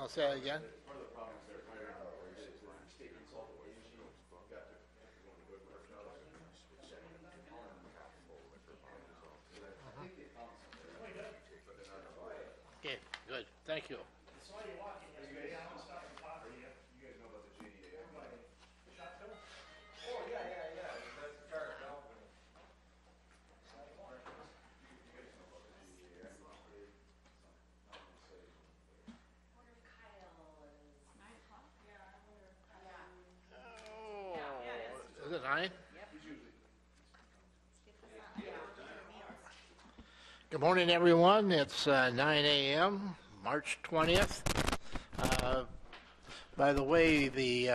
No, say that again. Okay, good. Thank you. Is it 9? Good morning, everyone. It's 9 a.m., March 20th. By the way, the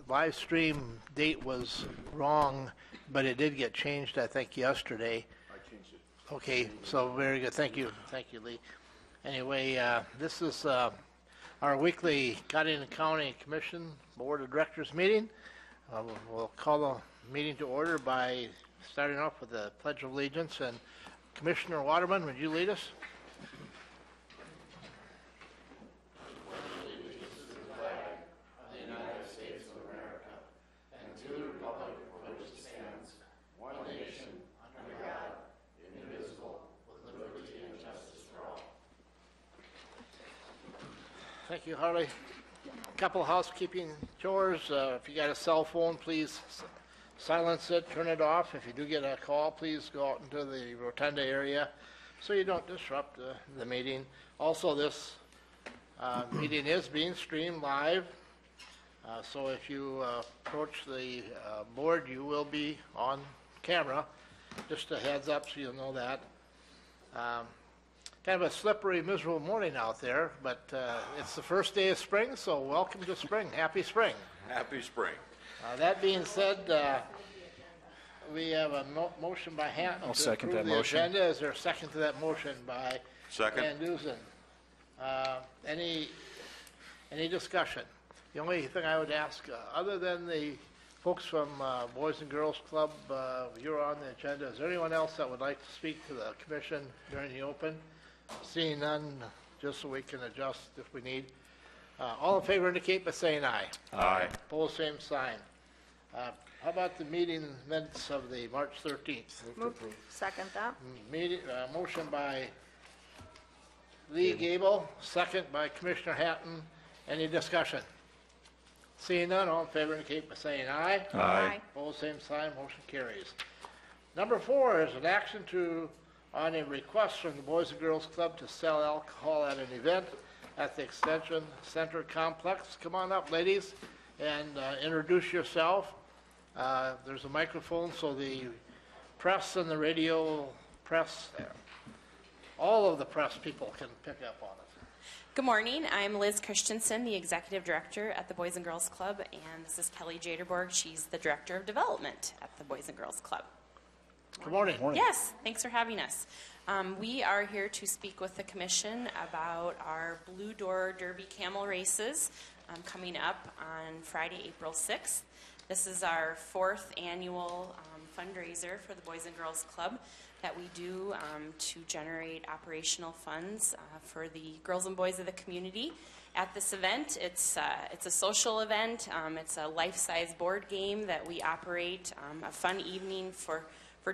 live stream date was wrong, but it did get changed, I think, yesterday. I changed it. Okay, so very good. Thank you. Thank you, Lee. Anyway, this is our weekly Cottington County Commission Board of Directors meeting. We'll call the meeting to order by starting off with the Pledge of Allegiance. And Commissioner Waterman, would you lead us? Thank you, Harley. Couple of housekeeping chores. If you got a cell phone, please silence it, turn it off. If you do get a call, please go out into the rotunda area so you don't disrupt the meeting. Also, this meeting is being streamed live. So if you approach the board, you will be on camera. Just a heads up so you'll know that. Kind of a slippery, miserable morning out there, but it's the first day of spring, so welcome to spring. Happy spring. Happy spring. That being said, we have a motion by Hatton to second approve that the motion. agenda. Is there a second to that motion by Second. Van Dusen? Any discussion? The only thing I would ask, other than the folks from Boys and Girls Club, you're on the agenda. Is there anyone else that would like to speak to the commission during the open? Seeing none, just so we can adjust if we need. All in favor indicate by saying aye. Aye. Opposed, same sign. How about the meeting minutes of the March 13th? Second that. Meeting, motion by Lee Gable, second by Commissioner Hatton. Any discussion? Seeing none, all in favor indicate by saying aye. Aye. Opposed, same sign, motion carries. Number 4 is an action on a request from the Boys and Girls Club to sell alcohol at an event at the Extension Center Complex. Come on up, ladies, and introduce yourself. There's a microphone so the press and the radio press, all of the press people can pick up on it. Good morning. I'm Liz Christensen, the Executive Director at the Boys and Girls Club, and this is Kelly Jaderborg. She's the Director of Development at the Boys and Girls Club. Good morning. Yes, thanks for having us. We are here to speak with the Commission about our Blue Door Derby Camel races coming up on Friday, April 6th. This is our 4th annual fundraiser for the Boys and Girls Club that we do to generate operational funds for the girls and boys of the community. At this event, it's a social event. It's a life-size board game that we operate, a fun evening for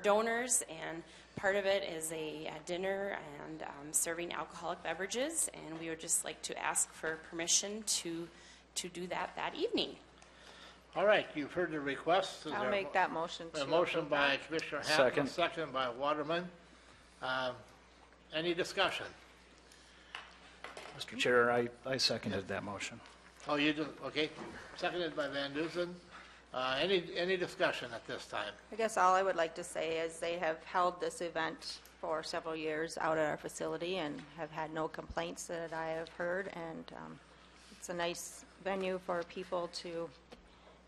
donors, and part of it is a dinner and serving alcoholic beverages, and we would just like to ask for permission to do that evening. All right, you've heard the request. I'll make that motion. A motion by Commissioner Hatton, Second. second by Waterman. Any discussion? Mr. Chair, I seconded that motion. Oh, you do, okay. Seconded by Van Dusen. Any discussion at this time? I guess all I would like to say is they have held this event for several years out at our facility and have had no complaints that I have heard, and it's a nice venue for people to,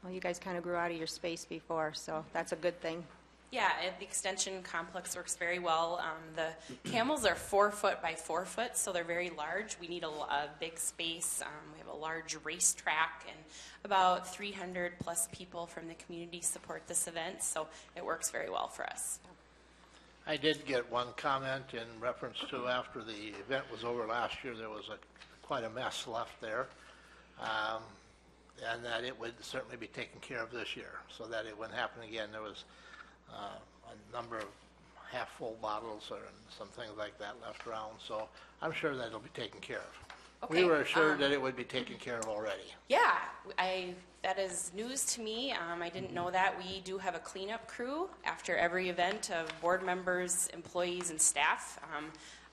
well, you guys kind of grew out of your space before, so that's a good thing. Yeah, the extension complex works very well. The camels are 4 foot by 4 foot, so they're very large. We need a big space. We have a large racetrack, and about 300 plus people from the community support this event, so it works very well for us. I did get one comment in reference to after the event was over last year, there was a quite a mess left there. And that it would certainly be taken care of this year, so that it wouldn't happen again. There was a number of half-full bottles or some things like that left around, so I'm sure that it'll be taken care of. We Okay, were assured that it would be taken care of already. Yeah, that is news to me. I didn't know that. We do have a cleanup crew after every event of board members, employees, and staff.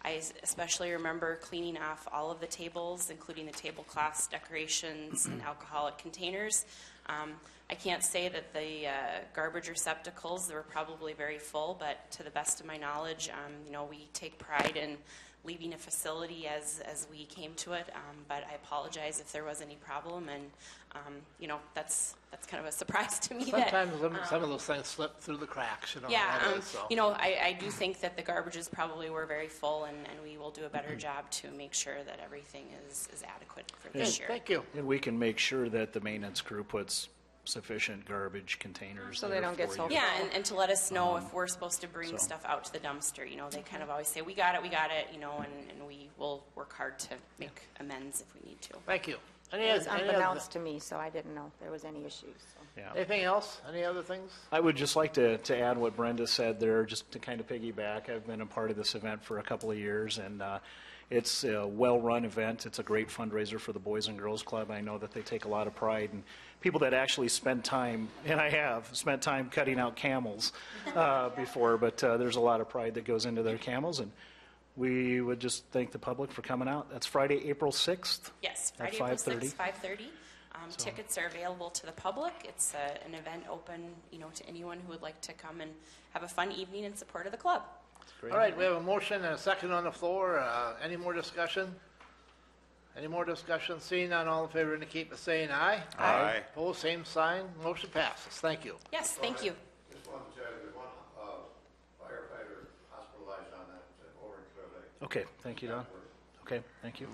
I especially remember cleaning off all of the tables, including the tablecloths, decorations, and alcoholic containers. I can't say that the garbage receptacles were probably very full, but to the best of my knowledge, we take pride in leaving a facility as we came to it. But I apologize if there was any problem, and that's kind of a surprise to me. Sometimes some of those things slip through the cracks, Yeah, that is, so. I do think that the garbages probably were very full, and we will do a better job to make sure that everything is adequate for this year. Thank you. And we can make sure that the maintenance crew puts sufficient garbage containers So they there don't get for so you. Yeah, and to let us know if we're supposed to bring stuff out to the dumpster. They kind of always say, we got it, and we will work hard to make amends if we need to. Thank you. It was unbeknownst to me, so I didn't know there was any issues. So. Yeah. Anything else? Any other things? I would just like to add what Brenda said there, just to kind of piggyback. I've been a part of this event for a couple of years, and it's a well-run event. It's a great fundraiser for the Boys and Girls Club. I know that they take a lot of pride in people that actually spend time, and I have spent time cutting out camels before, but there's a lot of pride that goes into their camels, and we would just thank the public for coming out. That's Friday, April 6th. Yes, At Friday, April 5:30? 6th, 5:30. Tickets are available to the public. It's an event open, to anyone who would like to come and have a fun evening in support of the club. Great. All right, we have a motion and a second on the floor. Any more discussion? Any more discussion? Seeing none, all in favor indicate by saying aye. Aye. Opposed, same sign. Motion passes. Thank you. Yes, thank you. Just wanted to tell you, there's one firefighter hospitalized on that over in Clear Lake. Okay, thank you, Don. Okay, thank you.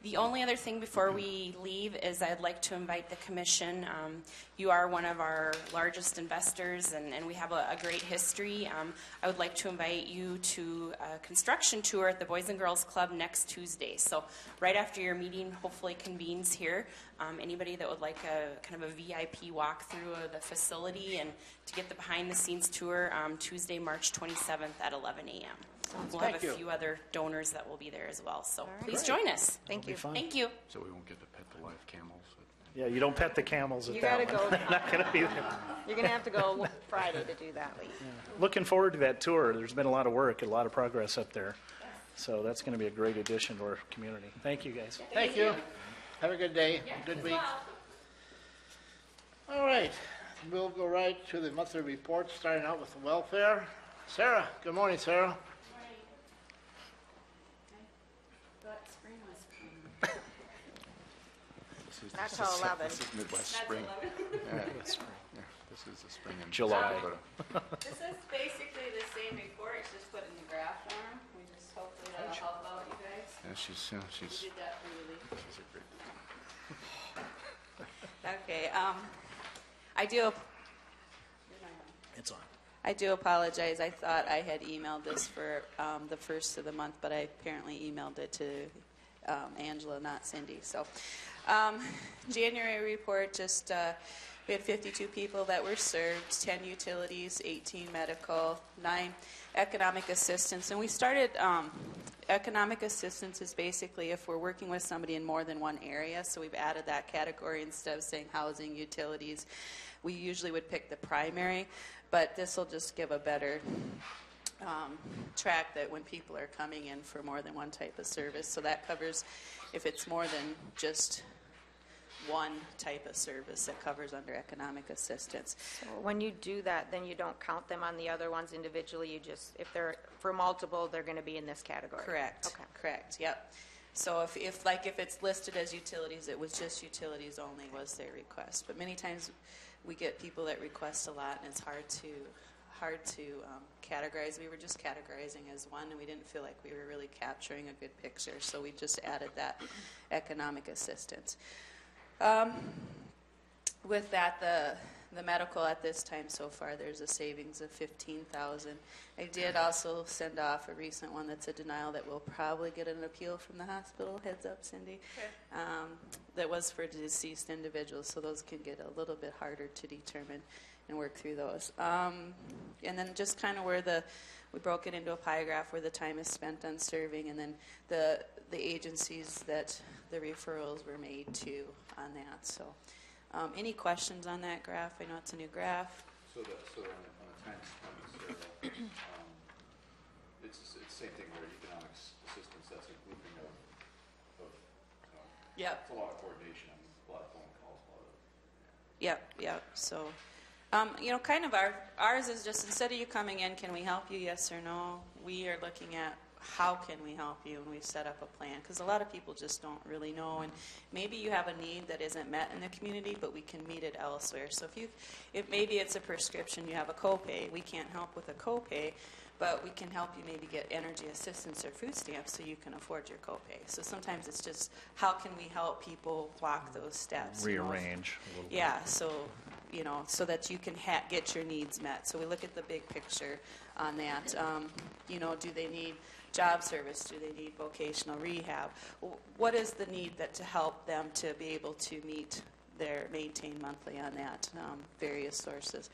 The only other thing before we leave is I'd like to invite the commission. You are one of our largest investors, and we have a great history. I would like to invite you to a construction tour at the Boys and Girls Club next Tuesday. So right after your meeting hopefully convenes here, anybody that would like a kind of a VIP walkthrough of the facility and to get the behind-the-scenes tour, Tuesday, March 27th at 11 a.m. We'll have Thank a you. few other donors that will be there as well. So right. please join us. Thank you. Fun. Thank you. So we won't get to pet the live camels? Yeah, you don't pet the camels at You that gotta one. go. Not going to be there. You're gonna have to go Friday to do that, Lee. Looking forward to that tour. There's been a lot of work, a lot of progress up there. So that's going to be a great addition to our community. Thank you, guys. Thank you. Have a good day, good week. All right, we'll go right to the monthly report, starting out with the welfare. Sarah, good morning, Sarah. Not till 11. This is Midwest Spring. Yeah, this is the spring in July. South Dakota. This is basically the same report, it's just put in the graph form. We just hopefully that'll help out you guys. Yeah, she's We did that for you, Lee. she's a great. Okay, I do, It's on. I do apologize. I thought I had emailed this for the first of the month, but I apparently emailed it to Angela, not Cindy. So, January report, just we had 52 people that were served, 10 utilities, 18 medical, 9 economic assistance. And we started, economic assistance is basically if we're working with somebody in more than one area, so we've added that category instead of saying housing, utilities. We usually would pick the primary, but this will just give a better track that when people are coming in for more than one type of service. So that covers if it's more than just one type of service that covers under economic assistance. So when you do that, then you don't count them on the other ones individually. You just, if they're for multiple, they're going to be in this category. Correct. Okay. Correct. Yep. So if it's listed as utilities, it was just utilities only was their request. But many times we get people that request a lot, and it's hard to categorize. We were just categorizing as one, and we didn't feel like we were really capturing a good picture, so we just added that economic assistance. With that, the medical at this time so far, there's a savings of $15,000. I did also send off a recent one that's a denial that will probably get an appeal from the hospital. Heads up, Cindy. That was for deceased individuals, so those can get a little bit harder to determine and work through those. And then just kind of we broke it into a pie graph where the time is spent on serving, and then the agencies that the referrals were made to on that. So, any questions on that graph? I know it's a new graph. So on the time spent, Sarah, it's the same thing where economic assistance, that's a grouping of Yep. it's a lot of coordination, a lot of phone calls, a lot of. Yep. So, kind of ours is just, instead of you coming in, can we help you, yes or no, we are looking at how can we help you, and we set up a plan, because a lot of people just don't really know, and maybe you have a need that isn't met in the community, but we can meet it elsewhere. So if maybe it's a prescription, you have a copay, we can't help with a copay, but we can help you maybe get energy assistance or food stamps so you can afford your copay. So sometimes it's just, how can we help people walk those steps? Rearrange a little bit. Yeah, so so that you can get your needs met. So we look at the big picture on that. Do they need job service? Do they need vocational rehab? What is the need to help them to be able to maintain monthly on that, various sources.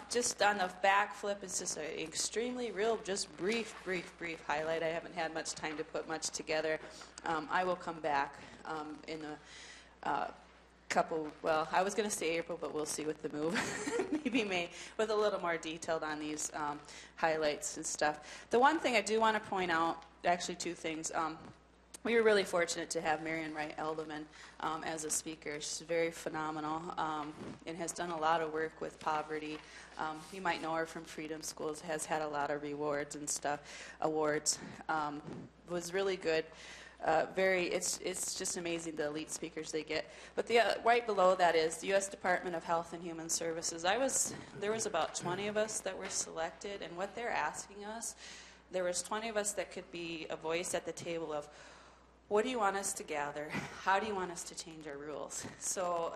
Just on the back flip, it's just an extremely just brief highlight. I haven't had much time to put much together. I will come back in a I was going to say April, but we'll see with the move. Maybe May, with a little more detailed on these highlights and stuff. The one thing I do want to point out, actually two things. We were really fortunate to have Marion Wright Elderman as a speaker. She's very phenomenal and has done a lot of work with poverty. You might know her from Freedom Schools, has had a lot of awards. Was really good. It's just amazing the elite speakers they get. But right below that is the U.S. Department of Health and Human Services. There was about 20 of us that were selected, and what they're asking us, there was 20 of us that could be a voice at the table of, what do you want us to gather? How do you want us to change our rules? So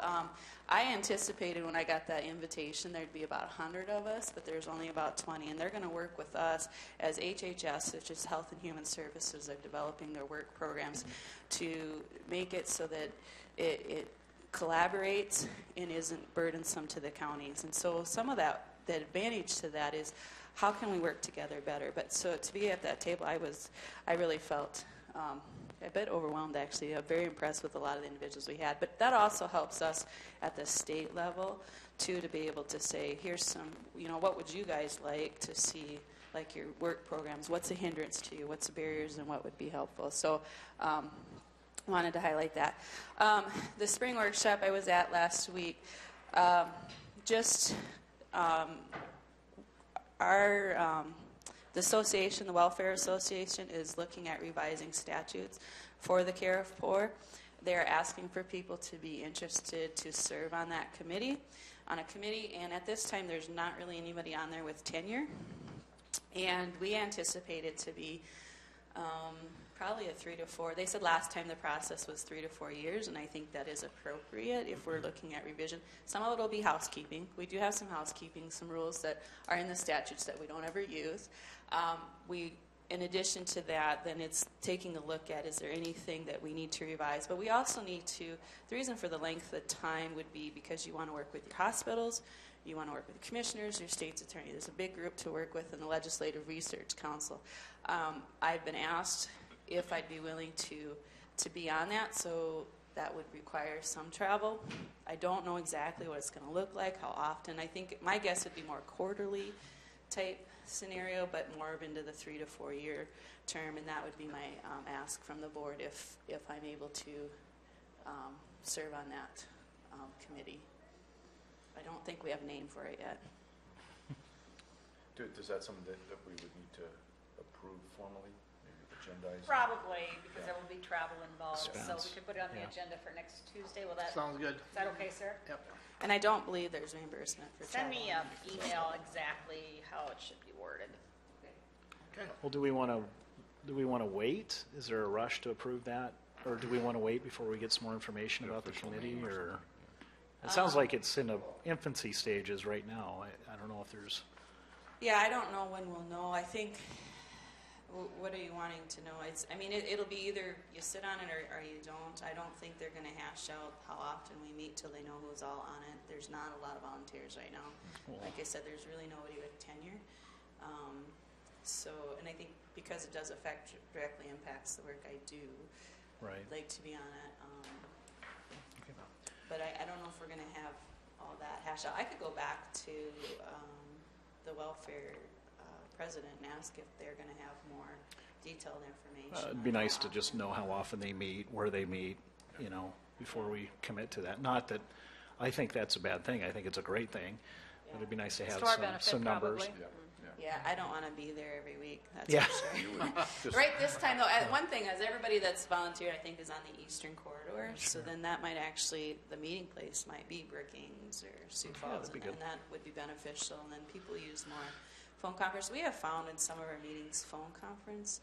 I anticipated when I got that invitation there'd be about 100 of us, but there's only about 20, and they're going to work with us as HHS, which is Health and Human Services. They're developing their work programs to make it so that it collaborates and isn't burdensome to the counties. And so some of the advantage to that is, how can we work together better? But so to be at that table, I really felt a bit overwhelmed, actually. I'm very impressed with a lot of the individuals we had. But that also helps us at the state level, too, to be able to say, here's some, what would you guys like to see, like your work programs? What's a hindrance to you? What's the barriers, and what would be helpful? So wanted to highlight that. The spring workshop I was at last week, the association, the Welfare Association, is looking at revising statutes for the care of poor. They're asking for people to be interested to serve on that committee, and at this time there's not really anybody on there with tenure. And we anticipate it to be probably a 3 to 4. They said last time the process was 3 to 4 years, and I think that is appropriate if we're looking at revision. Some of it will be housekeeping. We do have some housekeeping, some rules that are in the statutes that we don't ever use. In addition to that, then it's taking a look at, is there anything that we need to revise? But we also need to, the reason for the length of time would be because you want to work with your hospitals, you want to work with the commissioners, your state's attorney. There's a big group to work with in the Legislative Research Council. I've been asked if I'd be willing to be on that, so that would require some travel. I don't know exactly what it's going to look like, how often. I think my guess would be more quarterly type scenario, but more into the 3 to 4 year term, and that would be my ask from the board if I'm able to serve on that committee. I don't think we have a name for it yet. Is that something that we would need to approve formally, maybe agendize? Probably, because there will be travel involved, so Expense. we could put it on the agenda for next Tuesday. Sounds good. Is that okay, sir? Yep. And I don't believe there's reimbursement for Send travel. me an email exactly how it should be worded. Well, do we want to wait? Is there a rush to approve that? Or do we want to wait before we get some more information about the committee? Or It sounds like it's in the infancy stages right now. I don't know if there's, Yeah, I don't know when we'll know. I think, what are you wanting to know? I mean, it'll be either you sit on it or you don't. I don't think they're going to hash out how often we meet till they know who's all on it. There's not a lot of volunteers right now. Like I said, there's really nobody with tenure. And I think because it does directly impacts the work I do, right. I'd like to be on it. But I don't know if we're going to have all that hashed out. I could go back to the welfare president and ask if they're going to have more detailed information. It'd be on nice how to just know how often they meet, where they meet, before we commit to that. Not that I think that's a bad thing. I think it's a great thing. But it'd be nice to have To our benefit, some numbers. probably. Yeah, I don't want to be there every week. That's Yeah. for sure. Right this time, though, one thing is everybody that's volunteered, I think, is on the eastern corridor. So then that might actually, the meeting place might be Brookings or Sioux Falls, that'd be and good. that would be beneficial. And then people use more phone conference. We have found in some of our meetings, phone conference,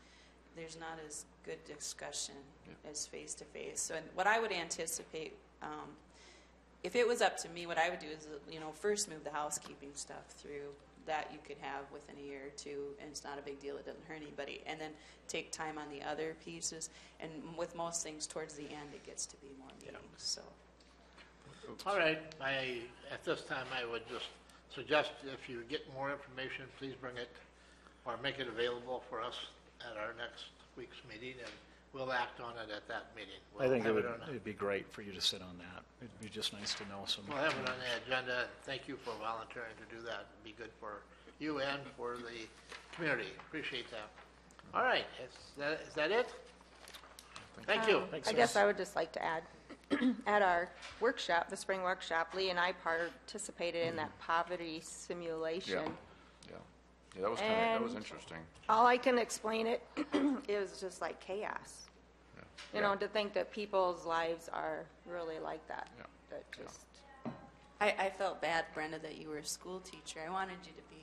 there's not as good discussion as face to face. So what I would anticipate, if it was up to me, what I would do is, first move the housekeeping stuff through. That you could have within a year or two, and it's not a big deal. It doesn't hurt anybody. And then take time on the other pieces. And with most things, towards the end, it gets to be more meetings. So, All right, at this time, I would just suggest if you get more information, please bring it or make it available for us at our next week's meeting, and we'll act on it at that meeting. I think We'll have it'd be great for you to sit on that. It'd be just nice to know some. We'll have it on the agenda, and thank you for volunteering to do that. It'd be good for you and for the community. Appreciate that. All right, is that it? Thank you. Thanks, I guess I would just like to add, at our workshop, the spring workshop, Lee and I participated in that poverty simulation. Yeah, that was that was interesting. All I can explain it is just like chaos. To think that people's lives are really like that. Yeah. That just, I felt bad, Brenda, that you were a school teacher. I wanted you to be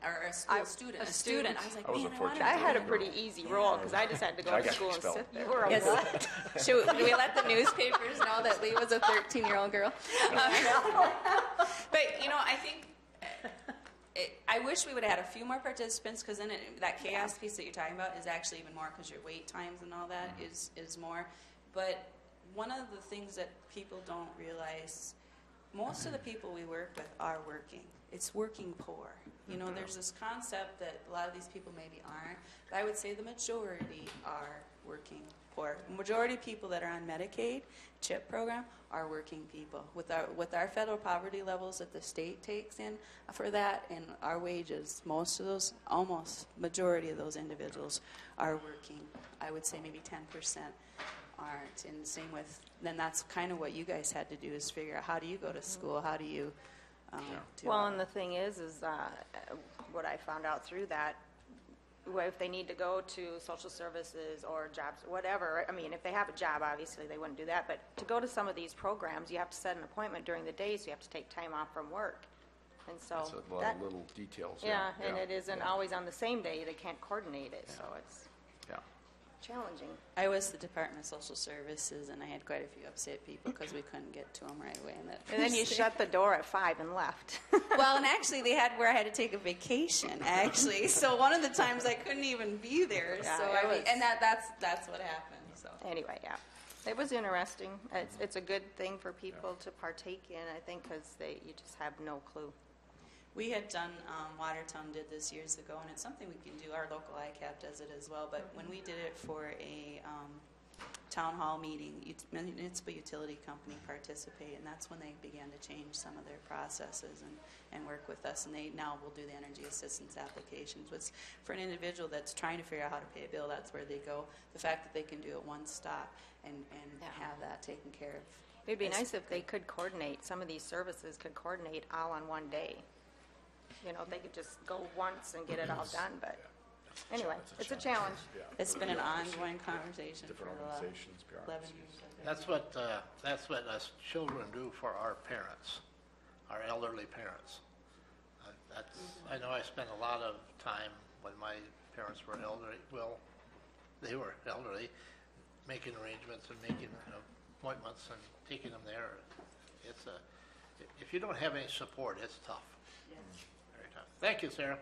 or a school student. a student. I was like, I was man, a fortunate I had a girl. pretty easy role because I just had to go I to got school and expelled. sit there. Yes. Do we let the newspapers know that Lee was a 13-year-old girl? But, I think I wish we would have had a few more participants, because then that chaos piece that you're talking about is actually even more, because your wait times and all that is more. But one of the things that people don't realize, most of the people we work with are working. It's working poor. There's this concept that a lot of these people maybe aren't, but I would say the majority are working poor. The majority of people that are on Medicaid, CHIP program, are working people. With our federal poverty levels that the state takes in for that, and our wages, most of those, almost majority of those individuals are working. I would say maybe 10% aren't. And same with, then that's kind of what you guys had to do, is figure out how do you go to school, how do you do Well, all and the thing is what I found out through that, if they need to go to social services or jobs, whatever, I mean, if they have a job, obviously they wouldn't do that, but to go to some of these programs, you have to set an appointment during the day, so you have to take time off from work. And so It's a lot that, of little details. yeah, and it isn't always on the same day, they can't coordinate it, so it's Yeah. challenging. I was the Department of Social Services, and I had quite a few upset people because we couldn't get to them right away. And then you shut the door at 5 and left. Well, and actually, they had where I had to take a vacation. Actually, so one of the times I couldn't even be there. Yeah, so it was- and that's what happened. So Anyway, yeah, it was interesting. It's a good thing for people to partake in, I think, because you just have no clue. we had done Watertown did this years ago, and it's something we can do. Our local ICAP does it as well. But when we did it for a town hall meeting, municipal utility company participate, and that's when they began to change some of their processes and work with us, and they now will do the energy assistance applications. Which for an individual that's trying to figure out how to pay a bill, that's where they go. The fact that they can do it one stop and have that taken care of. It'd be is nice if they great. could coordinate, some of these services could coordinate all on one day. They could just go once and get it all done, but anyway, it's a challenge. It's been an ongoing conversation for Different the last organizations, 11 years. That's what us children do for our parents, our elderly parents. I know I spent a lot of time when my parents were elderly, they were elderly, making arrangements and making appointments and taking them there. if you don't have any support, it's tough. Very tough. Thank you, Sarah.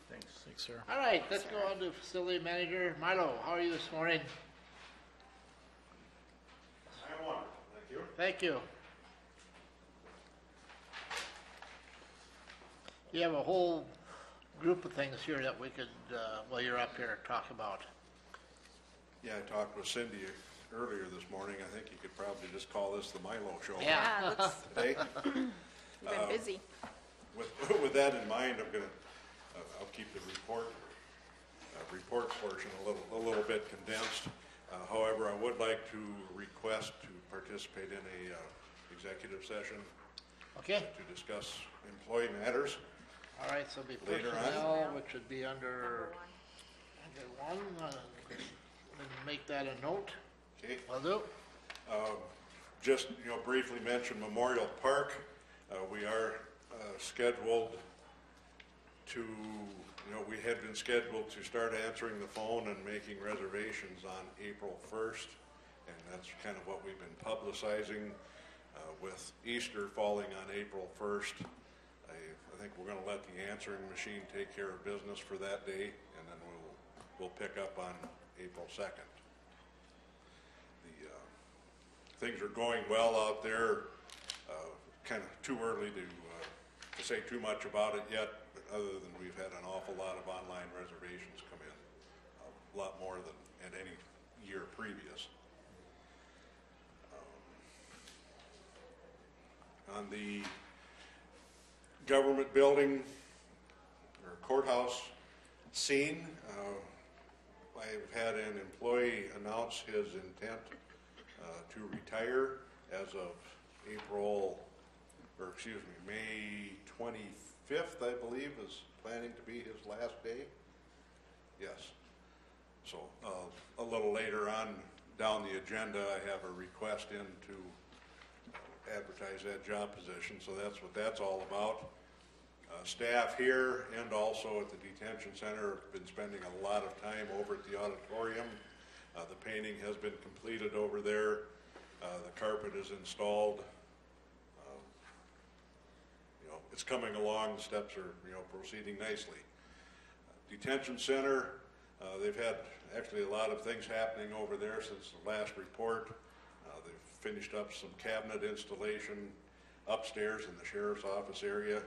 Thanks, sir. All right, let's go on to facility manager. Milo, how are you this morning? I'm wonderful, thank you. Thank you. You have a whole group of things here that we could, while you're up here, talk about. Yeah, I talked with Cindy earlier this morning. I think you could probably just call this the Milo Show. Yeah. looks, Today. you've been busy. With that in mind, I'm gonna, I'll keep the report portion a little bit condensed. However, I would like to request to participate in a executive session Okay, to discuss employee matters. all right, so be Later on. personnel, which would be under one, and make that a note. Okay. Will do. Just, briefly mention Memorial Park. We are scheduled to, we had been scheduled to start answering the phone and making reservations on April 1st, and that's kind of what we've been publicizing. With Easter falling on April 1st, I think we're going to let the answering machine take care of business for that day, and then we'll pick up on April 2nd. Things are going well out there. Kind of too early to say too much about it yet, but other than we've had an awful lot of online reservations come in, a lot more than at any year previous. On the government building or courthouse scene, I've had an employee announce his intent to retire as of May 25th, I believe, is planning to be his last day. Yes. So a little later on down the agenda, I have a request in to advertise that job position, so that's what that's all about. Staff here and also at the detention center have been spending a lot of time over at the auditorium. The painting has been completed over there. The carpet is installed. It's coming along. The steps are, proceeding nicely. Detention center, they've had actually a lot of things happening over there since the last report. They've finished up some cabinet installation upstairs in the sheriff's office area.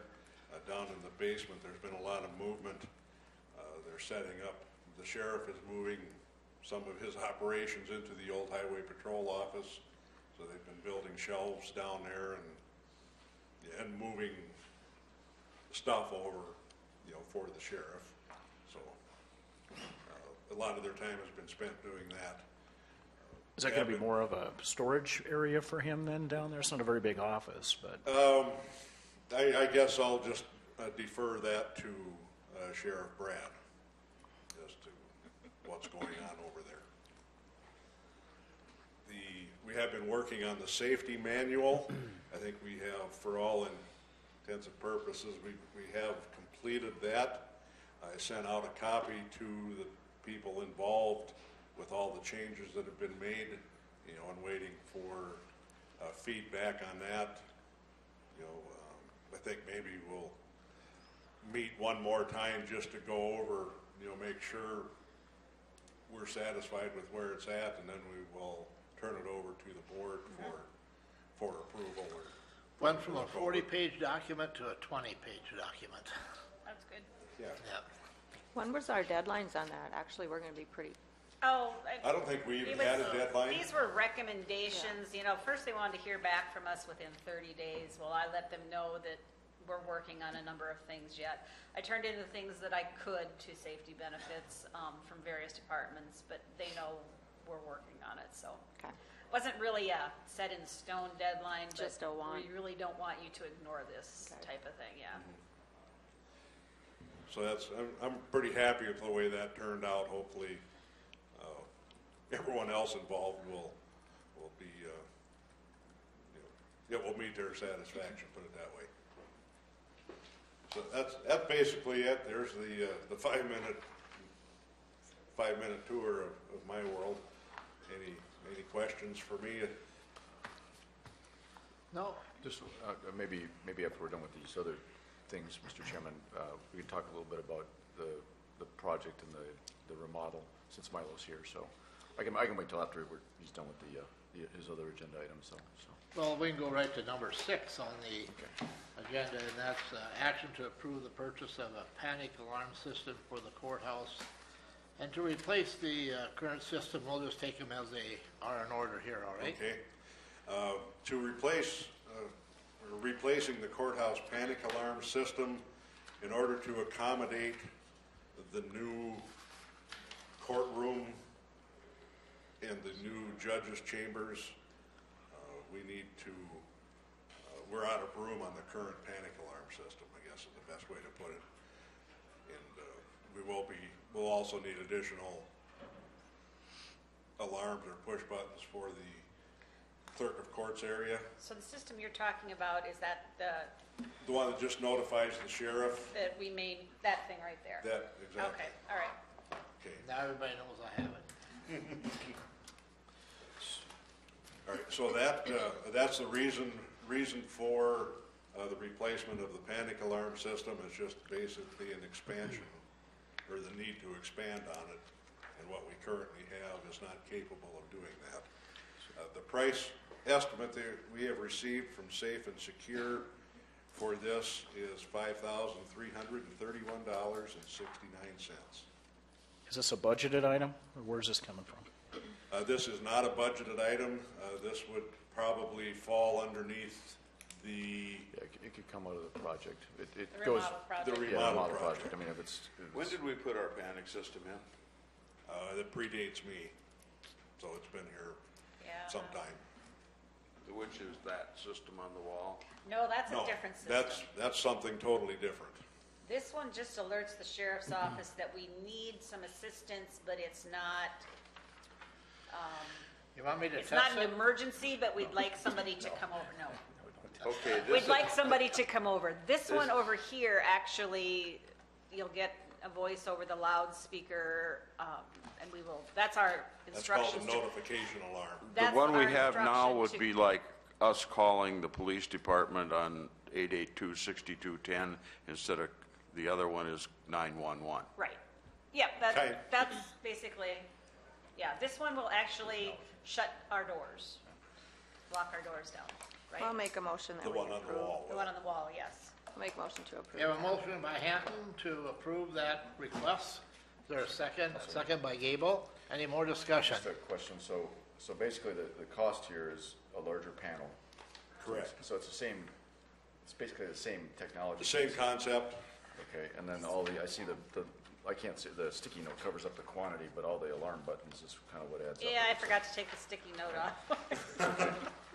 Down in the basement, there's been a lot of movement. They're setting up, the sheriff is moving some of his operations into the old highway patrol office. So they've been building shelves down there and moving stuff over, for the sheriff. So a lot of their time has been spent doing that. Is that going to be more of a storage area for him then down there? It's not a very big office, but. I guess I'll just defer that to Sheriff Brad as to what's going on over there. We have been working on the safety manual. I think we have, for all intents and purposes, we have completed that. I sent out a copy to the people involved with all the changes that have been made, and waiting for feedback on that. I think maybe we'll meet one more time just to go over, make sure we're satisfied with where it's at, and then we will turn it over to the board for approval. Went from a 40-page document to a 20-page document. That's good. Yeah. Yeah. When was our deadlines on that? Actually, we're going to be pretty, Oh, I don't think we even it had was- a deadline. These were recommendations, first they wanted to hear back from us within 30 days. Well, I let them know that we're working on a number of things yet. I turned in the things that I could to safety benefits from various departments, but they know we're working on it, so. okay. Wasn't really a set in stone deadline, but Just a want. we really don't want you to ignore this Okay. type of thing, yeah. So I'm pretty happy with the way that turned out. Hopefully, everyone else involved will be, will meet their satisfaction, put it that way. So that's basically it. There's the 5-minute tour of my world. Any questions for me? No, Just maybe after we're done with these other things, Mr. Chairman, we can talk a little bit about the project and the remodel, since Milo's here. So I can wait till after he's done with his other agenda items. So. Well, we can go right to number 6 on the agenda, and that's action to approve the purchase of a panic alarm system for the courthouse. And to replace the current system, we'll just take them as they are in order here, all right? Okay. To replace, we're replacing the courthouse panic alarm system in order to accommodate the new courtroom and the new judges' chambers. We need to, we're out of room on the current panic alarm system, I guess is the best way to put it. And we'll also need additional alarms or push buttons for the clerk of courts area. So the system you're talking about, is that The one that just notifies the sheriff. that we made, that thing right there? That, exactly. Okay, all right. Okay. Now everybody knows I have it. All right, so that's the reason for the replacement of the panic alarm system. Is just basically an expansion, or the need to expand on it, and what we currently have is not capable of doing that. The price estimate that we have received from Safe and Secure for this is $5,331.69. Is this a budgeted item, or where's this coming from? This is not a budgeted item. This would probably fall underneath the Yeah, it could come out of the project. It The goes remodel project. the yeah, remodel remodel project. I mean, if it's When did we put our panic system in? That predates me, so it's been here Yeah. some time. Which is that system on the wall? No, that's No, a different system. that's something totally different. This one just alerts the sheriff's office that we need some assistance, but it's not, You want me to it's test not an it? emergency, but we'd like somebody to come over. No. Okay, this We'd is, like somebody to come over. This one over here, actually, you'll get a voice over the loudspeaker, and we will, that's our That's called instructions. a notification alarm. the That's one we our have now instruction would to- be like us calling the police department on 882-6210 instead of, the other one is 911. Right. Yeah, Okay. that's basically, yeah, this one will actually shut our doors, lock our doors down, right? I'll make a motion that The we one on the approve. wall. The one on the wall, yes. I'll make a motion to We approve. have a motion by Hanton to approve that request. Is there a second? A second by Gable. Any more discussion? Just a question. So basically, the cost here is a larger panel. Correct. So it's basically the same technology. The same concept. Okay, and then I see I can't see, the sticky note covers up the quantity, but all the alarm buttons is kind of what adds up. Yeah, I forgot to take the sticky note off.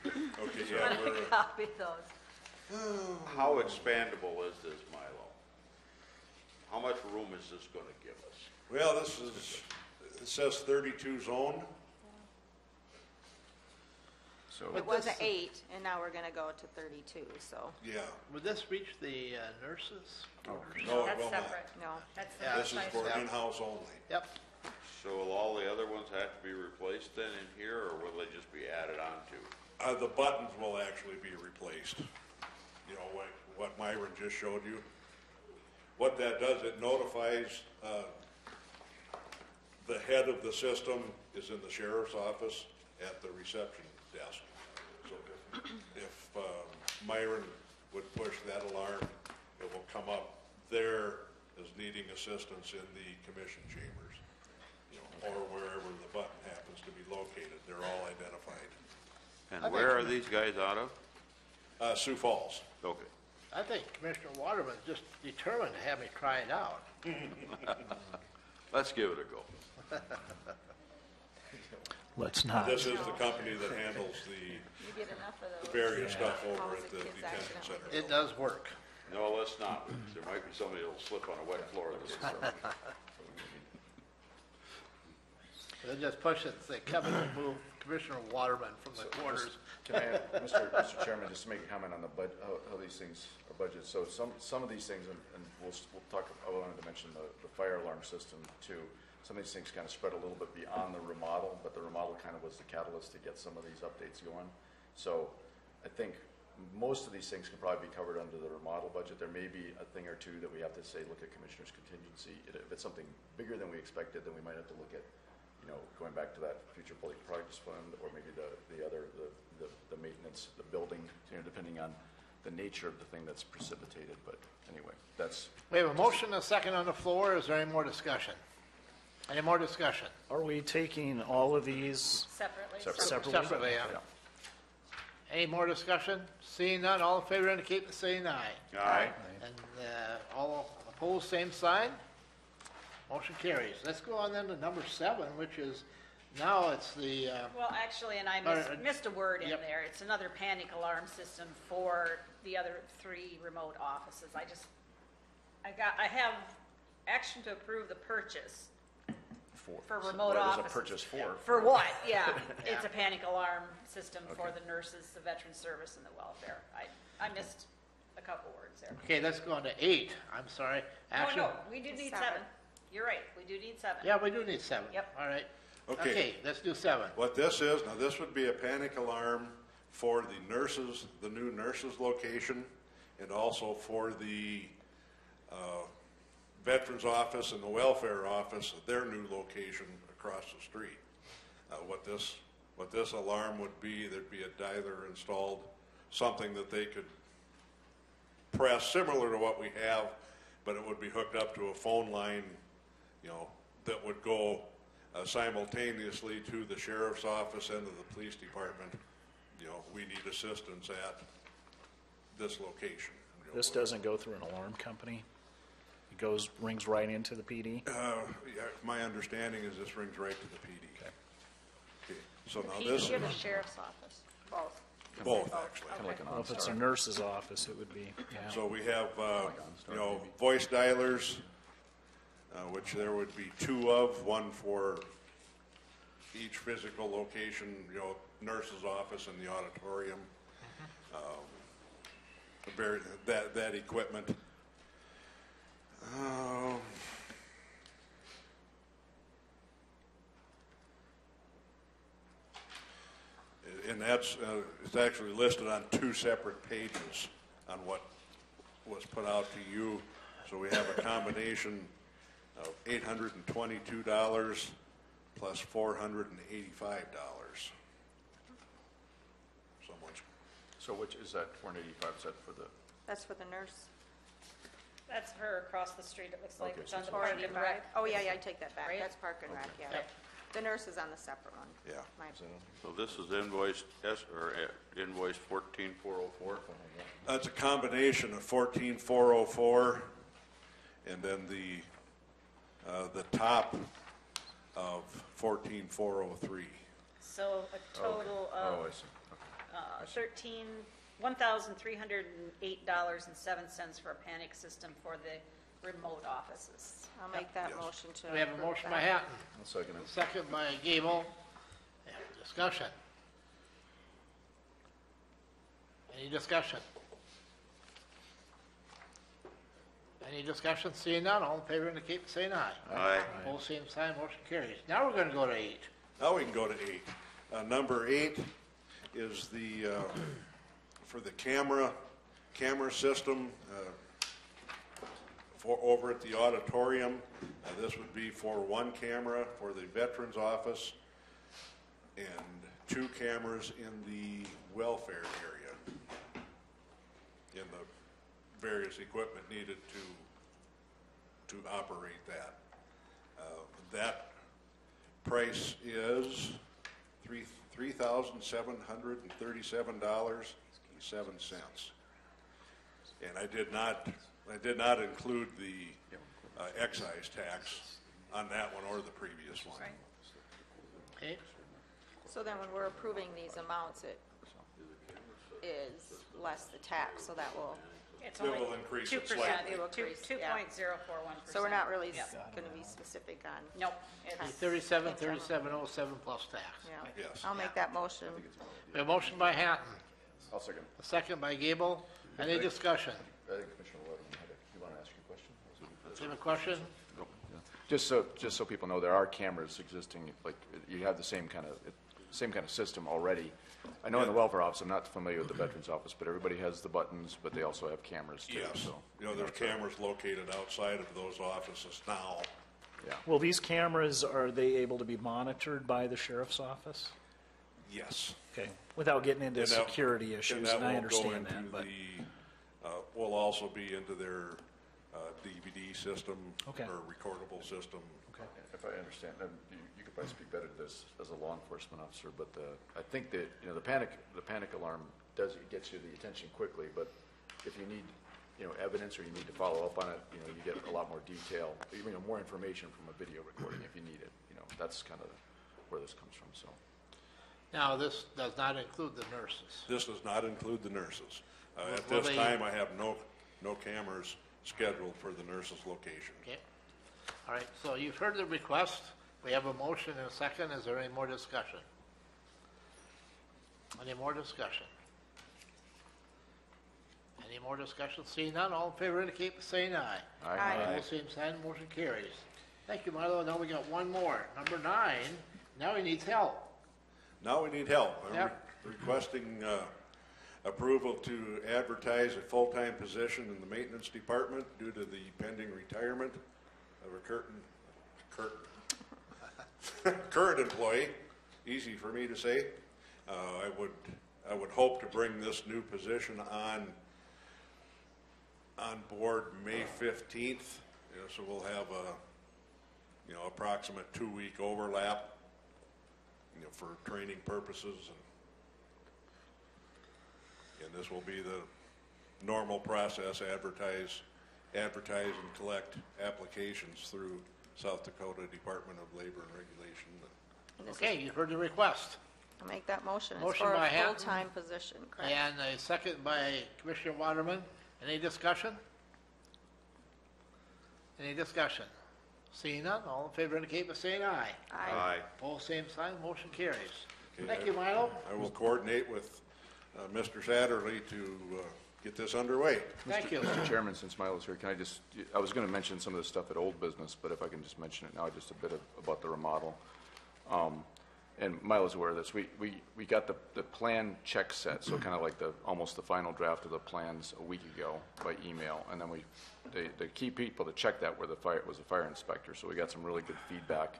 Okay, yeah, we're, Copy those. How expandable is this, Milo? How much room is this going to give us? well, it says 32 zone. So, It was an 8, and now we're gonna go to 32, so, Yeah. Would this reach the nurses? No, it That's will not. separate. no. That's the Yeah, This is precise for one. in-house only. Yep. So will all the other ones have to be replaced then in here, or will they just be added on to? The buttons will actually be replaced. You know, what Myron just showed you. What that does, it notifies, the head of the system is in the sheriff's office at the reception desk. So if Myron would push that alarm, it will come up there as needing assistance in the commission chambers, you know, or wherever the button happens to be located. They're all identified. And where are these guys out of? Sioux Falls. Okay. I think Commissioner Waterman's just determined to have me try it out. Let's give it a go. Let's not. This is the company that handles the You get enough of those. various stuff over Calls at the the kids detention accidentally. center. It does work. No, let's not. There might be somebody that'll slip on a wet floor this summer. They just push it, say, Kevin will move Commissioner Waterman from the quarters. can I, Mr. Chairman, just to make a comment on how these things are budgeted. So some of these things, and we'll talk, I wanted to mention the fire alarm system too. Some of these things kind of spread a little bit beyond the remodel, but the remodel kind of was the catalyst to get some of these updates going. So I think most of these things can probably be covered under the remodel budget. There may be a thing or two that we have to say, look at commissioner's contingency. If it's something bigger than we expected, then we might have to look at, going back to that future public projects fund, or maybe the maintenance, the building, depending on the nature of the thing that's precipitated. But anyway, that's. We have a motion and a second on the floor. Is there any more discussion? Any more discussion? Are we taking all of these Separately? separately? Separately, yeah. Any more discussion? Seeing none, all in favor indicate by saying aye. Aye. And all opposed, same sign. Motion carries. Let's go on then to number 7, which is, now it's the, Well, actually, and I missed a word in Yep. there. It's another panic alarm system for the other 3 remote offices. I have action to approve the purchase for remote What is offices. a purchase for? For what? Yeah, it's a panic alarm system for the nurses, the veteran service, and the welfare. I missed a couple words there. okay, let's go on to 8. I'm sorry. Action. No, we do need 7. You're right, we do need 7. Yeah, we do need 7. Yep. All right. Okay. Okay, let's do 7. What this is, now this would be a panic alarm for the nurses, the new nurses location, and also for the Veterans Office and the Welfare Office, their new location across the street. What this alarm would be, there'd be a dialer installed, something that they could press similar to what we have, but it would be hooked up to a phone line, that would go simultaneously to the sheriff's office and to the police department. We need assistance at this location. This doesn't go through an alarm company? It rings right into the PD? Yeah, my understanding is this rings right to the PD. Okay. So now PD this, or the sheriff's office? Both. both actually. Kind of like an Well, if it's a nurse's office, it would be, yeah. So we have, voice dialers, which there would be 2 of, one for each physical location, nurse's office and the auditorium. That equipment. And that's, it's actually listed on 2 separate pages on what was put out to you. So we have a combination of $822 plus $485. So much. So which is that 485? Is that for the? That's for the nurse. That's her across the street, it looks like. Okay, It's so on the it's- Park and Rec. Oh, yeah, I take that back. Right? That's Park and Rec, yeah. Yep. The nurse is on the separate one. Yeah. My- So this is invoice invoice 14404. That's a combination of 14404 and then the top of 14403. So a total Oh, I of see. $1,308.07 for a panic system for the remote offices. I'll make that Yes. motion to. We have a approve motion that. by Hatton, I'll second it. second by Gable. Discussion. Any discussion? Any discussion? Seeing none, all in favor indicate by saying aye. Aye. Opposed, same sign, motion carries. Now we're going to go to 8. Now we can go to 8. Number 8 is for the camera system for over at the auditorium. This would be for 1 camera for the Veterans Office and 2 cameras in the welfare area, in the various equipment needed to operate that. That price is $3,737.07. And I did not include the excise tax on that one or the previous one. Right. Okay, So then when we're approving these amounts, it is less the tax, so that will, It's It only will increase it 2%. slightly. It will increase, yeah. 2.041%. so we're not really Yeah. going to be specific on. Nope. It's- 373707 plus tax. Yeah. Yes. I'll make that motion. We have a motion by Hatton, I'll second. a second by Gable. Any discussion? I think Commissioner Levin you want to ask your question? Do you have a question? Just so people know, there are cameras existing, like, you have the same kind of same kind of system already. I know in the welfare office, I'm not familiar with the veterans office, but everybody has the buttons, but they also have cameras too, Yes, so. there's cameras located outside of those offices now. Yeah. Will these cameras, are they able to be monitored by the sheriff's office? Yes. Okay, without getting into And that- security issues, and I understand that, And that will but, go into the, will also be into their DVD system Okay. or recordable system. If I understand, you could probably speak better to this as a law enforcement officer, but I think that, the panic alarm gets you the attention quickly, but if you need, evidence or you need to follow up on it, you get a lot more detail, more information from a video recording if you need it. That's kind of where this comes from, so. Now, this does not include the nurses. This does not include the nurses. At Will this they- time, I have no cameras scheduled for the nurses' location. Okay. All right, so you've heard the request. We have a motion and a second. Is there any more discussion? Any more discussion? Any more discussion? Seeing none, all in favor indicate by saying aye. Aye. All same sign, motion carries. Thank you, Milo. Now we got one more. Number 9, now he needs help. Now we need help. I'm Yep. requesting approval to advertise a full-time position in the maintenance department due to the pending retirement of a current employee. Easy for me to say. I would hope to bring this new position on board May 15th. So we'll have a approximate 2-week overlap, for training purposes, and this will be the normal process: advertise and collect applications through South Dakota Department of Labor and Regulation. Okay, you heard the request. I'll make that motion. It's Motion for by a Hatton. full-time position, correct? And a second by Commissioner Waterman. Any discussion? Any discussion? Seeing none, all in favor indicate by saying aye. Aye. All same sign, motion carries. Okay, Thank you, Milo. I will coordinate with Mr. Satterley to get this underway. Thank you. Mr. Chairman, since Milo's here, I was going to mention some of the stuff at Old Business, but if I can just mention it now, just a bit about the remodel. And Milo's aware of this. We got the plan check set, so kind of like almost the final draft of the plans a week ago by email, and then the key people to check that was the fire inspector. So we got some really good feedback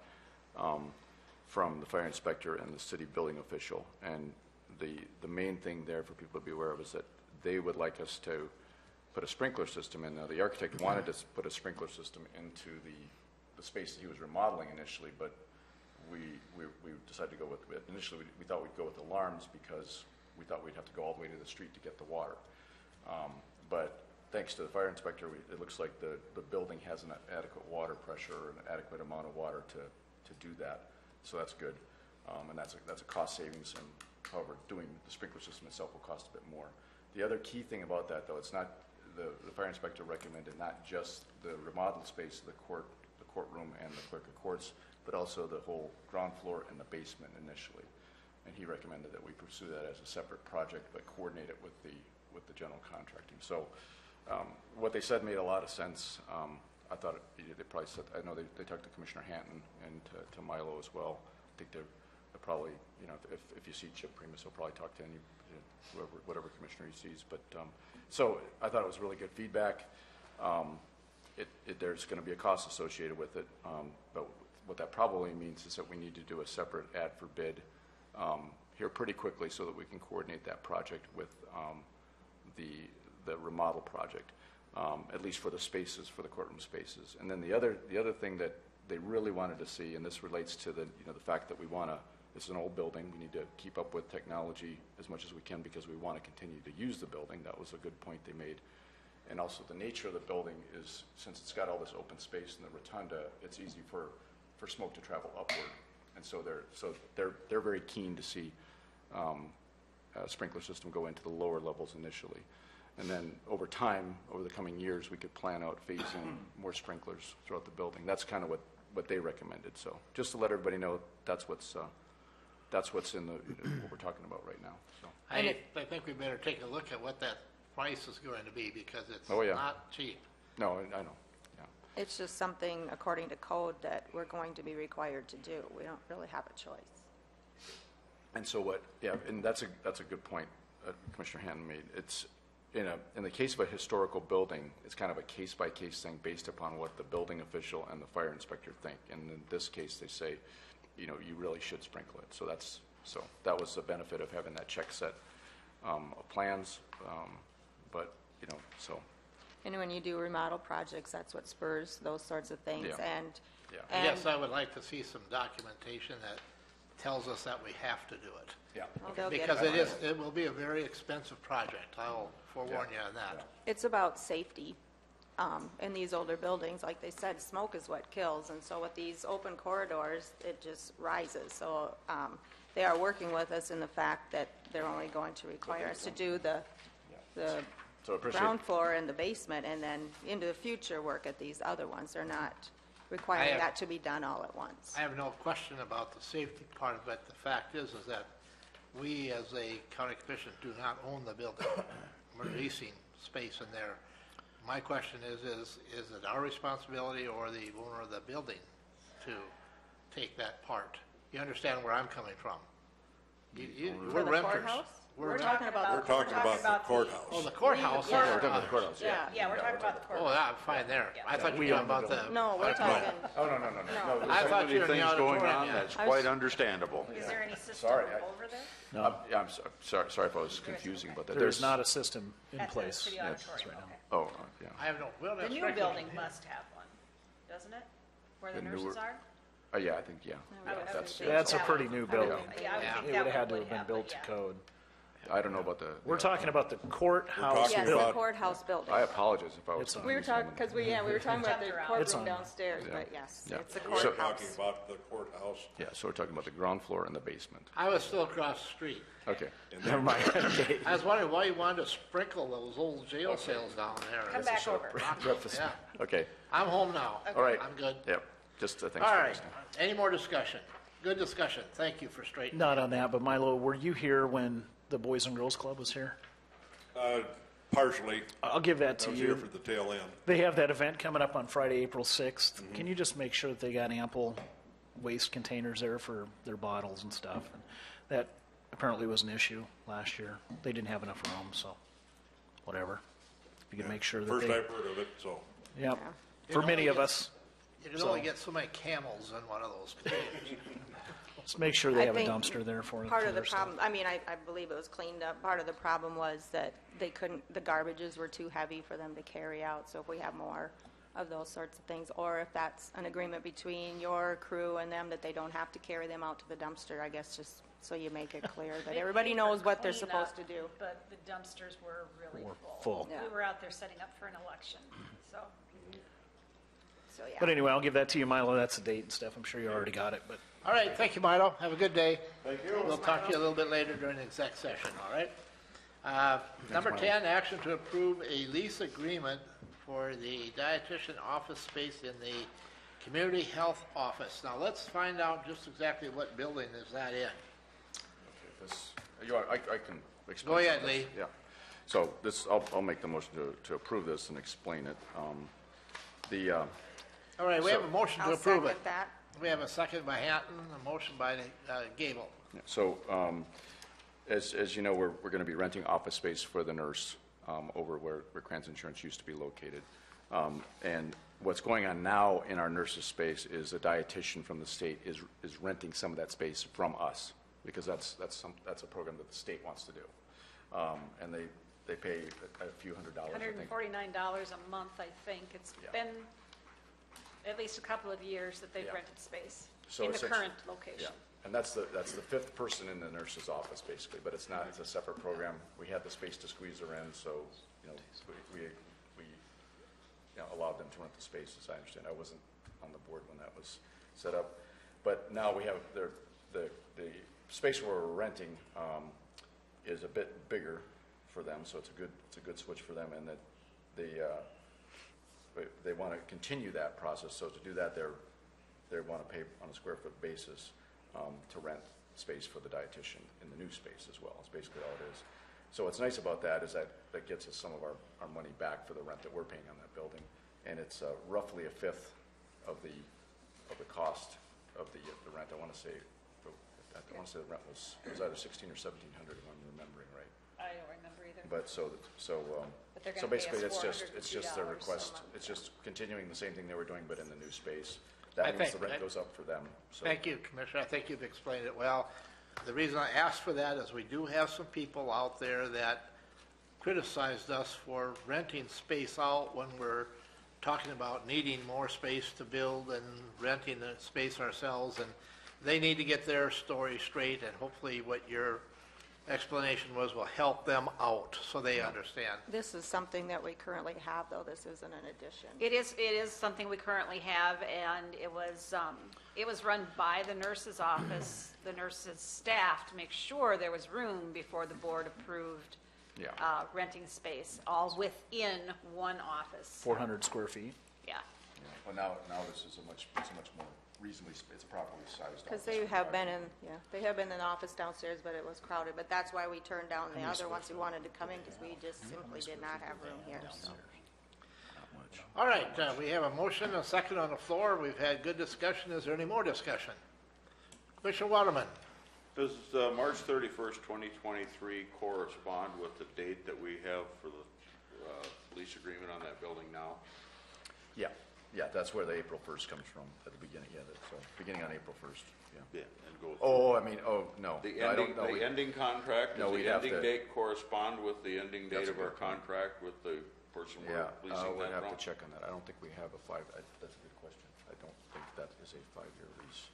from the fire inspector and the city building official. And the main thing there for people to be aware of is that they would like us to put a sprinkler system in. Now, the architect wanted to put a sprinkler system into the space that he was remodeling initially, but we decided to go with initially we thought we'd go with alarms because we thought we'd have to go all the way to the street to get the water. But thanks to the fire inspector, it looks like the building has an adequate water pressure or an adequate amount of water to do that. So that's good. And that's a cost savings. And however, doing the sprinkler system itself will cost a bit more. The other key thing about that, though, it's not the fire inspector recommended not just the remodeled space of the courtroom and the clerk of courts, but also the whole ground floor and the basement initially. And he recommended that we pursue that as a separate project, but coordinate it with the general contracting. So what they said made a lot of sense. I thought they probably said, I know they talked to Commissioner Hanton and to Milo as well. I think they're probably, if you see Chip Primus, he'll probably talk to any, whatever commissioner he sees. But so I thought it was really good feedback. There's going to be a cost associated with it, but what that probably means is that we need to do a separate ad for bid here pretty quickly so that we can coordinate that project with the remodel project, at least for the spaces, for the courtroom spaces. And then the other thing that they really wanted to see, and this relates to the fact that it's an old building. We need to keep up with technology as much as we can because we want to continue to use the building. That was a good point they made. And also the nature of the building is, since it's got all this open space in the rotunda, it's easy for smoke to travel upward. And so they're very keen to see a sprinkler system go into the lower levels initially. And then over time, over the coming years, we could plan out phasing more sprinklers throughout the building. That's kind of what they recommended. So just to let everybody know, that's what's in what we're talking about right now. So. I think we better take a look at what that price is going to be because it's Oh, yeah. not cheap. No, I know. Yeah. It's just something, according to code, that we're going to be required to do. We don't really have a choice. And so what, yeah, and that's a good point Commissioner Hannon made. It's, in the case of a historical building, it's kind of a case-by-case thing based upon what the building official and the fire inspector think. And in this case, they say, you really should sprinkle it. So that was the benefit of having that check set of plans. But, so. And when you do remodel projects, that's what spurs those sorts of things. Yeah. And, Yeah. I and guess I would like to see some documentation that tells us that we have to do it. Yeah. well, they'll get Because it. it will be a very expensive project. I'll forewarn you on that. It's about safety. In these older buildings, like they said, smoke is what kills, and so with these open corridors, it just rises. So they are working with us in the fact that they're only going to require us to do the So I appreciate ground floor and the basement, and then into the future, work at these other ones. They're not requiring have- that to be done all at once. I have no question about the safety part of it. The fact is that we, as a county commission, do not own the building. We're leasing space in there. My question is it our responsibility or the owner of the building to take that part? You understand where I'm coming from? We're For the renters. courthouse? We're We're rent- talking about. We're talking about the Oh, courthouse. the courthouse. Yeah. We're talking about the courthouse, Yeah. Yeah, we're talking about the Oh, courthouse. yeah, I'm fine there. I thought you were talking about the. No, we're talking, Oh, no. I thought you were in the Things going auditorium, on, yeah. that's quite understandable. Is there any system Sorry, over there? Yeah, I'm sorry if I was confusing about that. There's not a system in At the place. city Yeah, auditorium, right now. okay. Oh, yeah. I have no, we don't The have new sprinklers. building must have one, doesn't it? Where the The nurses newer- are? Yeah, I think, yeah. I would- I would That's, think That's a that pretty would- new I would building. think- Yeah, I would Yeah. think It that would have had to would have been have, built but to yeah. code. I don't know about the. We're talking about the courthouse talking yes, building. the about- courthouse building. I apologize if I was. It's on. We were talking, because we were talking about the Jumped around. It's courtroom on. downstairs, Yeah. but yes, Yeah. it's the So- We're talking courthouse. about the courthouse. Yeah, so we're talking about the ground floor and the basement. I was still across the street. Okay, never mind. Okay. I was wondering why you wanted to sprinkle those old jail cells down there. Come back over. Breakfast. Yeah, Okay, I'm home now. all right. I'm good. Yep, just thanks All for right, listening. any more discussion? Good discussion. Thank you for straightening. Not on that, but Milo, were you here when the Boys and Girls Club was here? Partially, I'll give that I to was here you. for the tail end. They have that event coming up on Friday, April 6th. Can you just make sure that they got ample waste containers there for their bottles and stuff? And that apparently was an issue last year. They didn't have enough room, so whatever. If you could make sure that First they, I've heard of it, so. yep. You For know, many you of get- us, You can only get so many camels in one of those containers. just make sure they I have a think dumpster there for them. Part of the problem, I mean, I believe it was cleaned up. Part of the problem was that they couldn't, the garbages were too heavy for them to carry out. So if we have more of those sorts of things, or if that's an agreement between your crew and them that they don't have to carry them out to the dumpster, I guess just so you make it clear that They everybody paid for knows what they're cleanup, supposed to do. But the dumpsters were really Were full. full. Yeah. We were out there setting up for an election, so. So, yeah. But anyway, I'll give that to you, Milo. That's the date and stuff. I'm sure you already got it, but All right, thank you, Milo. Have a good day. Thank you. We'll talk to you a little bit later during the exec session, all right? Number 10, action to approve a lease agreement for the dietitian office space in the community health office. Now, let's find out just exactly what building is that in. This, I can explain. Go ahead, some of this. Lee. Yeah. So this, I'll make the motion to approve this and explain it. All right, we have a So- motion to I'll approve it. second that. We have a second by Hatton, a motion by Gable. So, as you know, we're going to be renting office space for the nurse over where Cranston Insurance used to be located. And what's going on now in our nurses' space is a dietitian from the state is renting some of that space from us, because that's a program that the state wants to do. And they pay a few $100s, I think. $149 a month, I think. It's Yeah. been at least a couple of years that they've Yeah. rented space So in the essentially- current location. Yeah, and that's the fifth person in the nurse's office, basically, but it's not, it's a separate program. We had the space to squeeze her in, so, we allowed them to rent the space, as I understand. I wasn't on the board when that was set up. But now we have, the space where we're renting is a bit bigger for them, so it's a good switch for them, and that they want to continue that process. So to do that, they want to pay on a square foot basis to rent space for the dietitian in the new space as well. It's basically all it is. So what's nice about that is that gets us some of our money back for the rent that we're paying on that building, and it's roughly a fifth of the cost of the rent. I want to say, if I want to say the rent was either 16 or 1,700, if I'm remembering right. I don't remember either. But so But they're so gonna pay us basically, it's just their $402 a request, month. it's just continuing the same thing they were doing, but in the new space. That I means the think- rent goes up for them, so. Thank you, Commissioner. I think you've explained it well. The reason I asked for that is we do have some people out there that criticized us for renting space out when we're talking about needing more space to build and renting the space ourselves, and they need to get their story straight, and hopefully what your explanation was will help them out so they understand. This is something that we currently have, though. This isn't an addition. It is something we currently have, and it was run by the nurse's office, the nurse's staff, to make sure there was room before the board approved Yeah. renting space, all within one office. 400 square feet. Yeah. Yeah. Well, now this is it's a much more reasonably, it's a properly sized office. Because they have been in, they have been in the office downstairs, but it was crowded. But that's why we turned down the other ones who wanted to come in, because we just simply did not have room here, so. Not much. All right, we have a motion, a second on the floor. We've had good discussion. Is there any more discussion? Commissioner Waterman? Does March 31st, 2023 correspond with the date that we have for the lease agreement on that building now? Yeah, that's where the April 1st comes from, at the beginning, so beginning on April 1st, yeah. Yeah, and go through. No. The I ending, don't know. the ending contract, No, does we'd the have ending to- date correspond with the ending That's date a of our good point. contract with the person we're Yeah, leasing we'd that have to from? check on that. I don't think we have that's a good question. I don't think that is a 5-year lease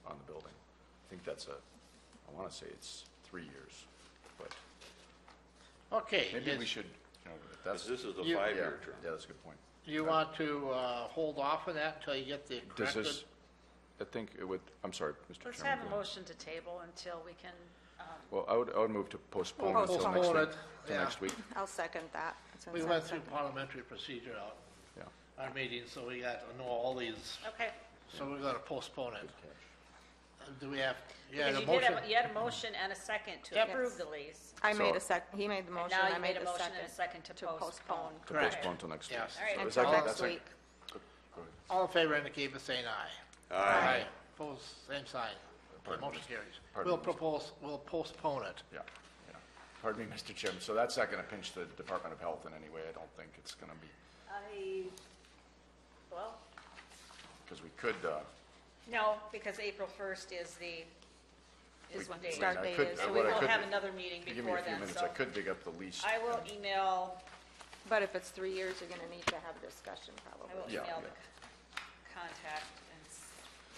on the building. I think I want to say it's 3 years, but Okay. maybe we is- should, if that's. This is a You- 5-year term. Yeah, that's a good point. You want to hold off on that until you get the Does corrected? this, I think it would, I'm sorry, Mr. Let's Chairman. have a go ahead. motion to table until we can, Well, I would move to postpone We'll until next postpone week. it, Till yeah. next week, I'll second that. since We I'm went through second. parliamentary procedure out yeah. our meeting, so we got to know all these, okay. so we're going to postpone it. Do we have, you Because had a you did motion? have, you had a motion and a second to Yep. approve the lease. I made So- a sec, he made the And motion, now I you made made a the motion second. and a second to postpone. To Correct. postpone till next week. Yes. All right. So is Until that- next that's a- week. Go ahead. All in favor indicate by saying aye. Aye. Opposed, same sign. Pardon me, Motion Mr. carries. Pardon me, Mr. We'll postpone it. Yeah. Pardon me, Mr. Chairman. So that's not going to pinch the Department of Health in any way. I don't think it's going to be, Well, because we could, no, because April 1st is when date. Start I date could- is- So what we I will could- have another meeting give me before a few then, minutes. so I could dig up the lease. I will email, But if it's 3 years, you're going to need to have a discussion I will probably. Yeah, email yeah. the contact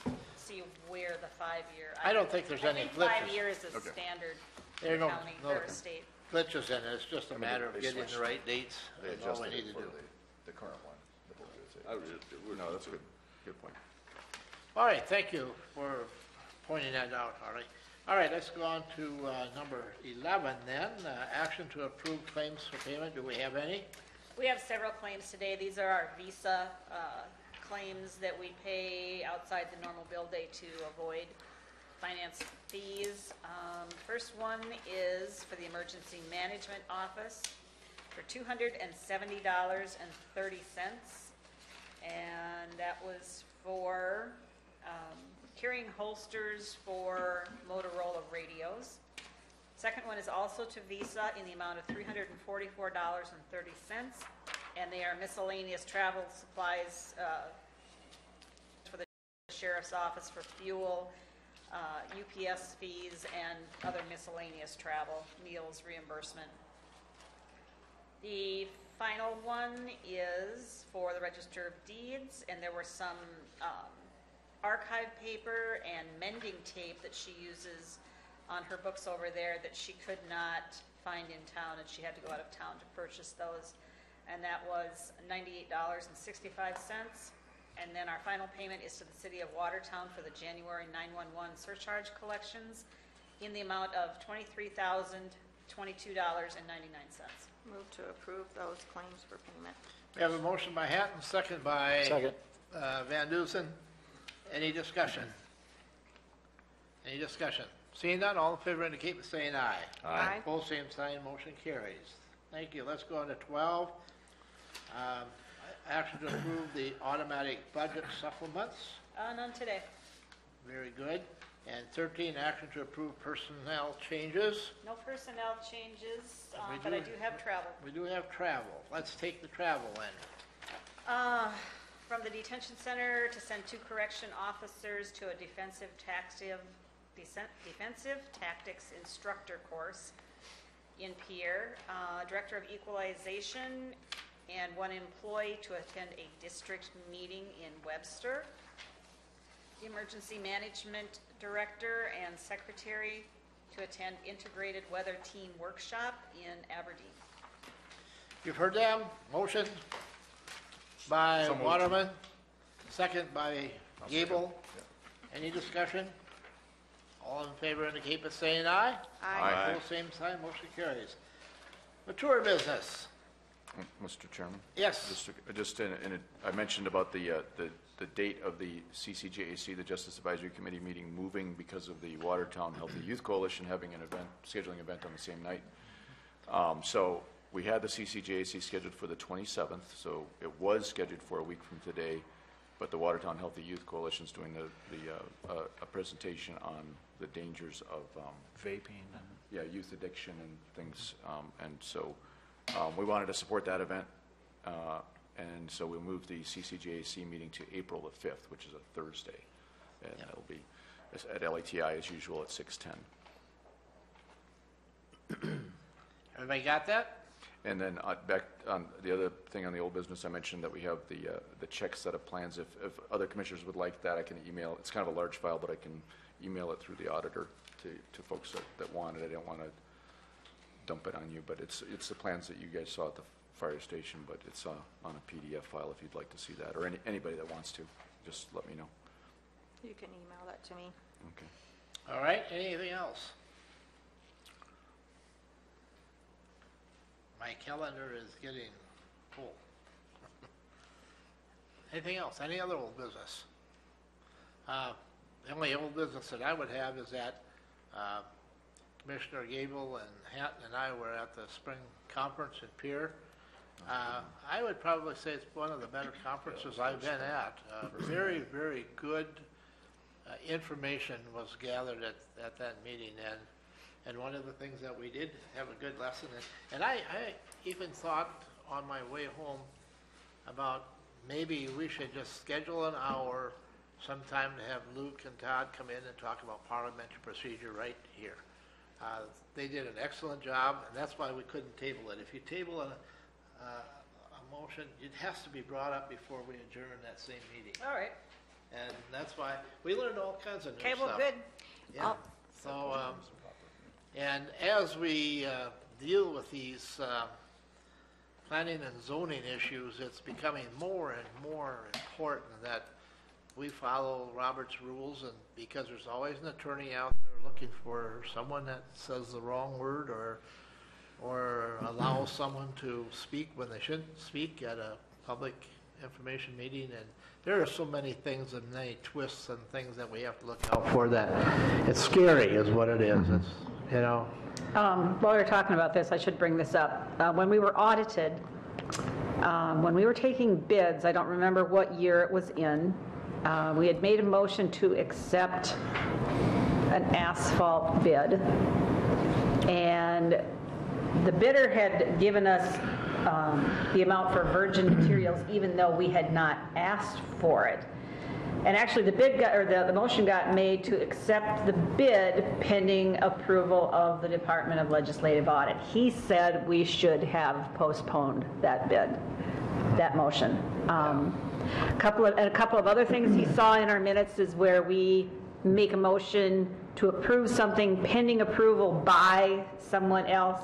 and see where the 5-year. I don't think there's any I think glitches. 5 years is Okay. standard There are no- county no- or state. Glitches in it, it's just a mean, matter of they getting the switched. right dates. They That's all we adjusted need it to for do. the current one. I was just- it was- No, that's good. Good point. All right, thank you for pointing that out, Harley. All right, let's go on to number 11 then, action to approve claims for payment. Do we have any? We have several claims today. These are our Visa claims that we pay outside the normal bill date to avoid finance fees. First one is for the Emergency Management Office for $270.30. And that was for carrying holsters for Motorola radios. Second one is also to Visa in the amount of $344.30, and they are miscellaneous travel supplies for the sheriff's office for fuel, UPS fees, and other miscellaneous travel, meals reimbursement. The final one is for the Register of Deeds, and there were some archive paper and mending tape that she uses on her books over there that she could not find in town, and she had to go out of town to purchase those. And that was $98.65. And then our final payment is to the City of Watertown for the January 911 surcharge collections in the amount of $23,022.99. Move to approve those claims for payment. We have a motion by Hatton, second by Second. Van Dusen. Any discussion? Any discussion? Seeing none, all in favor indicate by saying aye. Aye. Opposed, same sign, motion carries. Thank you. Let's go on to 12. Action to approve the automatic budget supplements. None today. Very good. And 13, action to approve personnel changes. No personnel changes, We but I do- do have travel. We do have travel. Let's take the travel in. From the detention center to send 2 correction officers to a defensive tactics instructor course in Pierre, director of equalization, and 1 employee to attend a district meeting in Webster. The emergency management director and secretary to attend integrated weather team workshop in Aberdeen. You've heard them. Motion by So moved. Waterman, second by Gable. Any discussion? All in favor indicate by saying aye. Aye. Opposed, same sign, motion carries. Mature business. Mr. Chairman? Yes. I mentioned about the date of the CCJAC, the Justice Advisory Committee meeting, moving because of the Watertown Healthy Youth Coalition having an event, scheduling an event on the same night. So we had the CCJAC scheduled for the 27th, so it was scheduled for a week from today, but the Watertown Healthy Youth Coalition is doing a presentation on the dangers of Vaping and youth addiction and things, and so we wanted to support that event, and so we moved the CCJAC meeting to April the 5th, which is a Thursday, and that'll be at LATI as usual at 6:10. Everybody got that? And then back on the other thing on the old business, I mentioned that we have the check set of plans. If other commissioners would like that, I can email. It's kind of a large file, but I can email it through the auditor to folks that want it. I don't want to dump it on you, but it's the plans that you guys saw at the fire station, but it's on a PDF file if you'd like to see that, or anybody that wants to, just let me know. You can email that to me. Okay. All right, anything else? My calendar is getting full. Anything else? Any other old business? The only old business that I would have is that Commissioner Gable and Hatton and I were at the spring conference in Pierre. I would probably say it's one of the better conferences I've been at. Very, very good information was gathered at that meeting, and one of the things that we did have a good lesson in, and I even thought on my way home about maybe we should just schedule an hour sometime to have Luke and Todd come in and talk about parliamentary procedure right here. They did an excellent job, and that's why we couldn't table it. If you table a motion, it has to be brought up before we adjourn that same meeting. All right. And that's why we learned all kinds of new Okay, stuff. well, good. Yeah. So, and as we deal with these planning and zoning issues, it's becoming more and more important that we follow Robert's rules, and because there's always an attorney out there looking for someone that says the wrong word or allows someone to speak when they shouldn't speak at a public information meeting, and there are so many things and many twists and things that we have to look out for that it's scary is what it is. It's, you know. While we're talking about this, I should bring this up. When we were audited, when we were taking bids, I don't remember what year it was in, we had made a motion to accept an asphalt bid, and the bidder had given us the amount for virgin materials even though we had not asked for it. And actually the motion got made to accept the bid pending approval of the Department of Legislative Audit. He said we should have postponed that bid, that motion. A couple of other things he saw in our minutes is where we make a motion to approve something pending approval by someone else.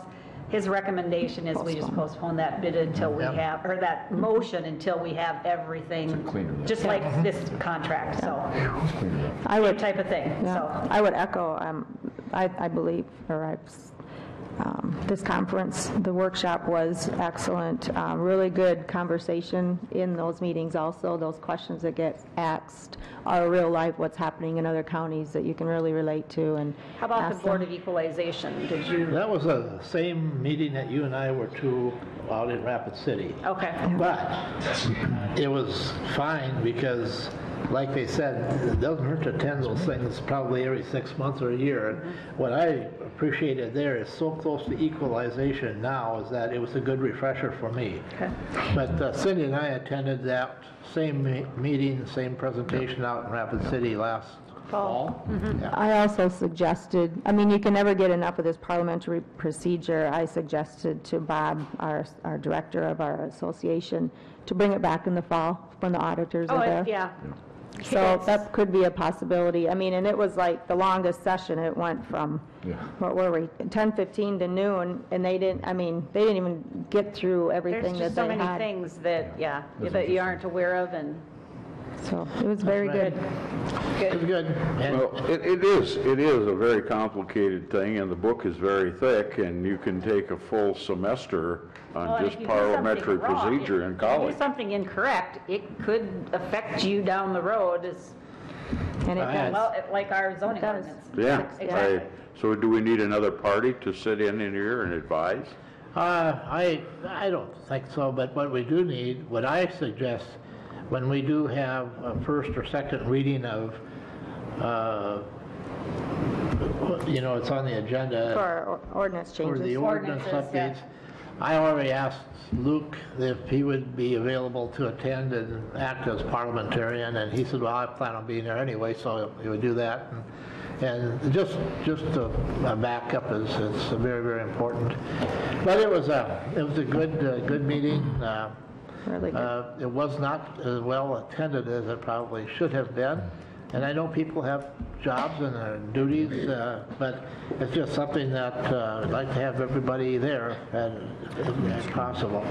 His recommendation is we just postpone that bid until we have, or that motion until we have everything, just like this contract, so. I would, Type of thing, yeah, so. I would echo, I believe, this conference, the workshop was excellent, really good conversation in those meetings also. Those questions that get asked are real life, what's happening in other counties that you can really relate to. And How about the ask Board them. of Equalization? Did you, That was the same meeting that you and I were to out in Rapid City. okay. But it was fine because like they said, it doesn't hurt to attend those things probably every 6 months or a year. And what I appreciated there is so close to equalization now is that it was a good refresher for me. Okay. But Cindy and I attended that same meeting, same presentation out in Rapid City last fall. Yeah. I also suggested, I mean, you can never get enough of this parliamentary procedure. I suggested to Bob, our director of our association, to bring it back in the fall when the auditors are there. Yeah. So that could be a possibility. I mean, and it was like the longest session. It went from, what were we, 10:15 to noon, and they didn't even get through everything There's that just they so had. many things that, that you aren't aware of, and So it was very good. It was good. And Well, it is a very complicated thing, and the book is very thick, and you can take a full semester Well, on and just if you do something parliamentary wrong, procedure in If you college. do something incorrect, it could affect you down the road, And it does. well, like our zoning It does. ordinance. Yeah. Exactly. So do we need another party to sit in here and advise? I don't think so, but what we do need, what I suggest, when we do have a first or second reading of, it's on the agenda. For our ordinance For changes. the ordinance Ordinances, yeah. updates. I already asked Luke if he would be available to attend and act as parliamentarian, and he said, well, I plan on being there anyway, so he would do that. And just a backup is very, very important. But it was a good meeting. Really good. It was not as well attended as it probably should have been. And I know people have jobs and duties, but it's just something that I'd like to have everybody there as possible.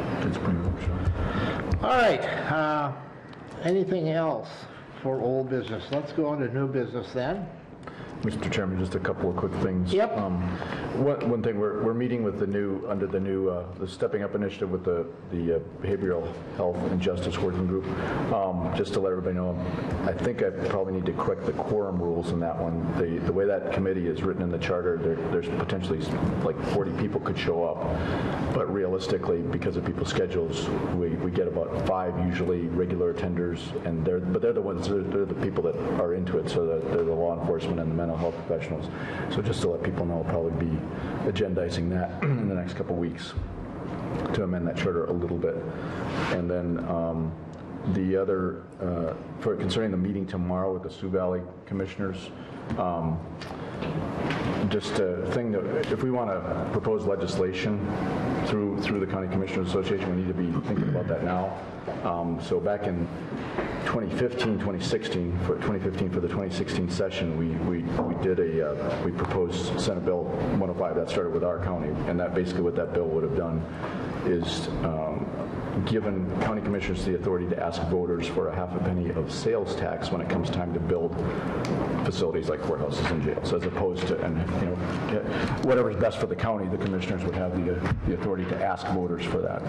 All right. Anything else for old business? Let's go on to new business then. Mr. Chairman, just a couple of quick things. Yep. One thing, we're meeting with under the new, the Stepping Up initiative with the Behavioral Health and Justice Working Group. Just to let everybody know, I think I probably need to correct the quorum rules in that one. The way that committee is written in the charter, there's potentially like 40 people could show up, but realistically, because of people's schedules, we get about 5 usually regular attenders, and they're the people that are into it, so that they're the law enforcement and the mental health professionals. So just to let people know, I'll probably be agendizing that in the next couple weeks to amend that charter a little bit. And then the other, concerning the meeting tomorrow with the Sioux Valley Commissioners, just a thing that if we want to propose legislation through the County Commissioners Association, we need to be thinking about that now. So back in 2015 for the 2016 session, we proposed Senate Bill 105 that started with our county, and that basically what that bill would have done is given county commissioners the authority to ask voters for a half a penny of sales tax when it comes time to build facilities like courthouses and jails, as opposed to, and whatever's best for the county, the commissioners would have the authority to ask voters for that.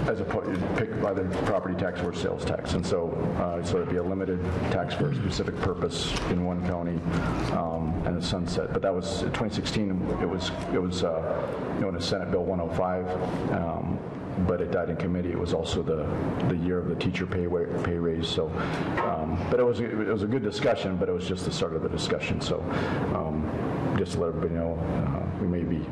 As opposed to pick either property tax or sales tax, and so it'd be a limited tax for a specific purpose in one county, and a sunset. But that was 2016. It was known as Senate Bill 105, but it died in committee. It was also the year of the teacher pay raise. So, but it was a good discussion, but it was just the start of the discussion. So, just to let everybody know, we may be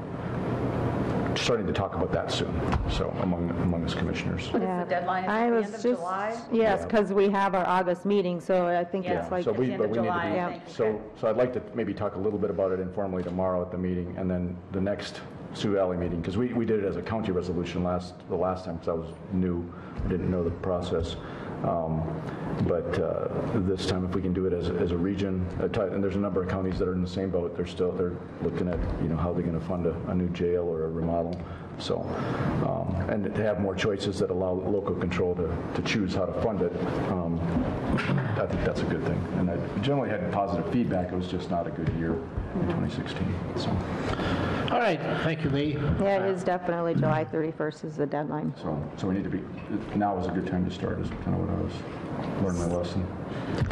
starting to talk about that soon, so among us commissioners. What is the deadline? I At the was end of just, July? yes, because we have our August meeting, so I think it's like, So at the end of we need to July, be, I think. so I'd like to maybe talk a little bit about it informally tomorrow at the meeting, and then the next Sioux Valley meeting, because we did it as a county resolution the last time, because I was new, I didn't know the process. But this time, if we can do it as a region, and there's a number of counties that are in the same boat. They're looking at how they're going to fund a new jail or a remodel. So, and to have more choices that allow local control to choose how to fund it, I think that's a good thing. And I generally had positive feedback. It was just not a good year in 2016. So. All right, thank you, Lee. yeah, it is definitely July 31st is the deadline. So we need to be, now is a good time to start, is kind of what I was learning my lesson.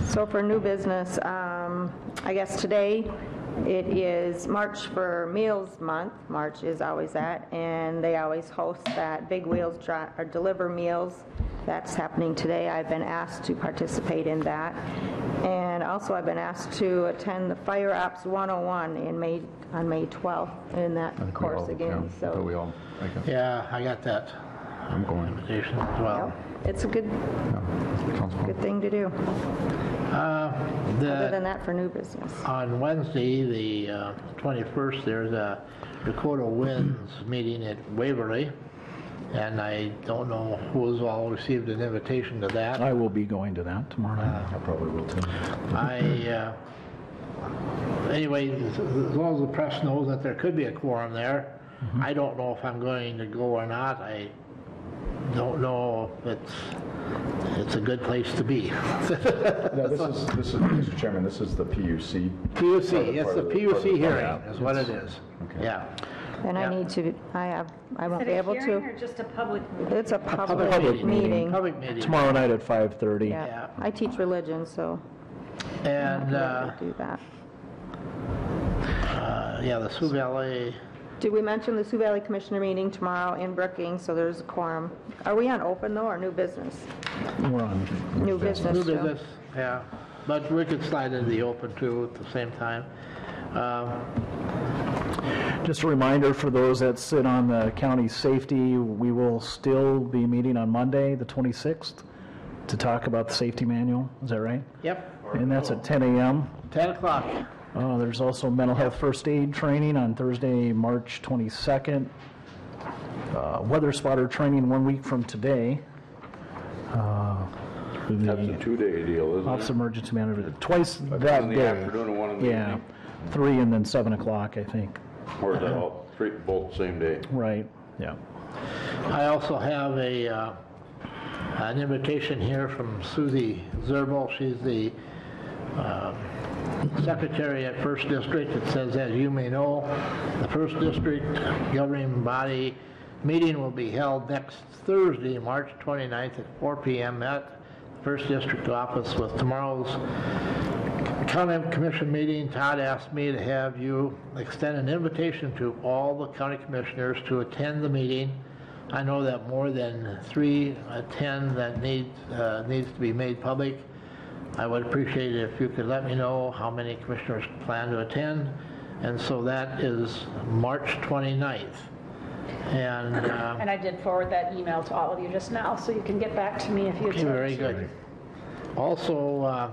So for new business, I guess today, It is March for Meals Month. March is always that, and they always host that Big Wheels or Deliver Meals. That's happening today. I've been asked to participate in that. And also I've been asked to attend the Fire Ops 101 on May 12th in that course again. So Yeah, I got that I'm going. invitation as well. it's a good thing to do. Other than that, for new business. On Wednesday, the 21st, there's a Dakota Winds meeting at Waverly, and I don't know who's all received an invitation to that. I will be going to that tomorrow night. I probably will too. Anyway, as long as the press knows that there could be a quorum there, I don't know if I'm going to go or not. I don't know if it's a good place to be. No, this is, Mr. Chairman, this is the PUC. PUC, it's the PUC hearing Yeah, is what it is. Okay. Yeah. And I need to, I won't be able to. or just a public meeting? It's a public Public meeting. Public meeting. Tomorrow night at 5:30. Yeah, I teach religion, so And, I do that. yeah, the Sioux Valley, Did we mention the Sioux Valley Commissioner meeting tomorrow in Brookings, so there's a quorum. Are we on open though, or new business? We're on. New business. new still. business, yeah. But we could slide into the open too at the same time. Just a reminder for those that sit on the county safety, we will still be meeting on Monday, the 26th, to talk about the safety manual. Is that right? Yep, And that's at 10 a.m. 10 o'clock. There's also mental health first aid training on Thursday, March 22nd. Weather spotter training 1 week from today. That's a 2-day deal, isn't Office it? of Emergency Manager, twice One that in the day. afternoon and one in the Yeah, evening? 3 and then 7 o'clock, I think. Or is that all, three, both same day? Right, yeah. I also have an invitation here from Susie Zerbel. She's the secretary at First District. It says, as you may know, the First District governing body meeting will be held next Thursday, March 29th at 4 p.m. at the First District office. With tomorrow's county commission meeting, Todd asked me to have you extend an invitation to all the county commissioners to attend the meeting. I know that more than 3 attend that needs to be made public. I would appreciate it if you could let me know how many commissioners plan to attend. And so that is March 29th. And And I did forward that email to all of you just now, so you can get back to me if you okay, attend. very good. Also,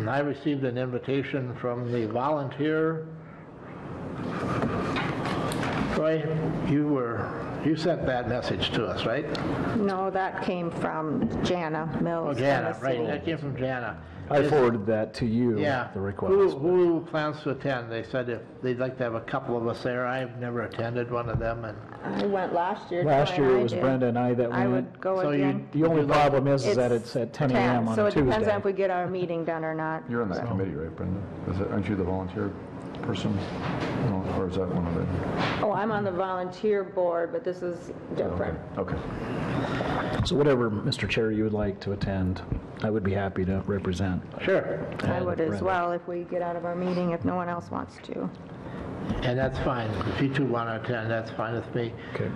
I received an invitation from the volunteer. Troy, you sent that message to us, right? No, that came from Jana Mills. Oh, from Jana, the right, city. that came from Jana. I forwarded that to you, Yeah. the Who request. who plans to attend? They said if they'd like to have a couple of us there. I've never attended one of them, and I went last year. Last Troy and year I it was did. Brenda and I that I went. would go So you- again. The only problem is that it's at 10 a.m. on So a it depends on Tuesday. if we get our meeting done or not. You're on that committee, right, Brenda? Aren't you the volunteer person? No, or is that one of the? Oh, I'm on the volunteer board, but this is different. Okay. So whatever, Mr. Chair, you would like to attend, I would be happy to represent. sure, I would as Brenda. well if we get out of our meeting, if no one else wants to. and that's fine. If you two want to attend, that's fine with me. Okay.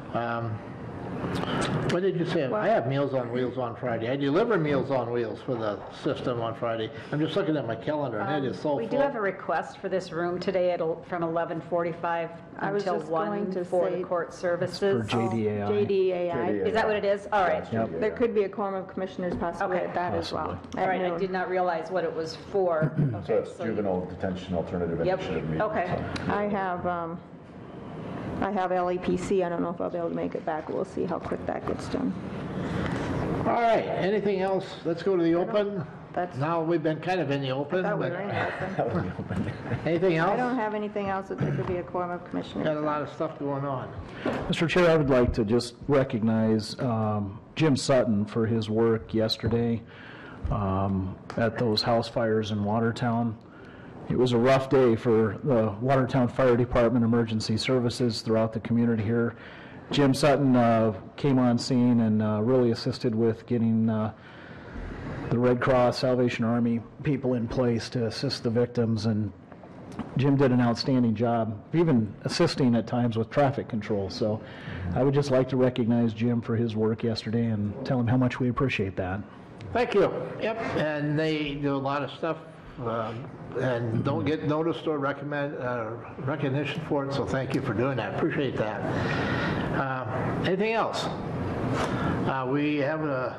What did you say? I have Meals on Wheels on Friday. I deliver Meals on Wheels for the system on Friday. I'm just looking at my calendar, and it is so We do full. have a request for this room today from 11:45 I was until just going 1 to for say- the court For services. JDAI. JDAI. Is that what it is? All right. Yep. There could be a quorum of commissioners possibly Okay. at that as well. Possibly. at All right, I noon. did not realize what it was for. So Okay, it's so you- Juvenile Detention Alternative Yep, Initiative meeting. okay. so. I have LEPC. I don't know if I'll be able to make it back. We'll see how quick that gets done. All right, anything else? Let's go to the open. That's, Now, we've been kind of in the I open, thought we but were in the open. anything I don't else? have anything else that there could be a quorum of commissioners. Got a lot of stuff going on. Mr. Chair, I would like to just recognize Jim Sutton for his work yesterday at those house fires in Watertown. It was a rough day for the Watertown Fire Department emergency services throughout the community here. Jim Sutton came on scene and really assisted with getting the Red Cross, Salvation Army people in place to assist the victims, and Jim did an outstanding job, even assisting at times with traffic control. So I would just like to recognize Jim for his work yesterday and tell him how much we appreciate that. Thank you. Yep, and they do a lot of stuff and don't get noticed or recognition for it, so thank you for doing that. Appreciate that. Anything else? We have a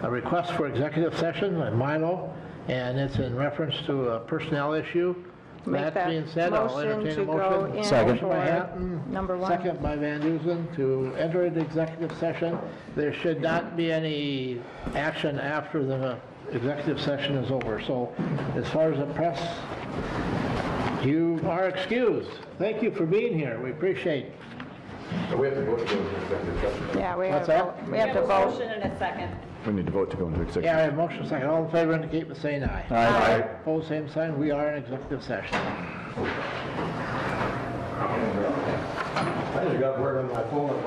request for executive session by Milo, and it's in reference to a personnel issue. Make That being said, I'll motion entertain to a go motion. in Second. Motion by for Hatton, number 1. second by Van Duzen to enter into executive session. There should not be any action after the executive session is over. So as far as the press, you are excused. Thank you for being here. We appreciate it. We have to vote to go into executive session. Yeah, we What's have, that? we have to a vote. motion and a second. We need to vote to go into executive. Yeah, I have motion second. All in favor indicate by saying aye. Aye. Opposed, same sign. We are in executive session. I just got word on my phone,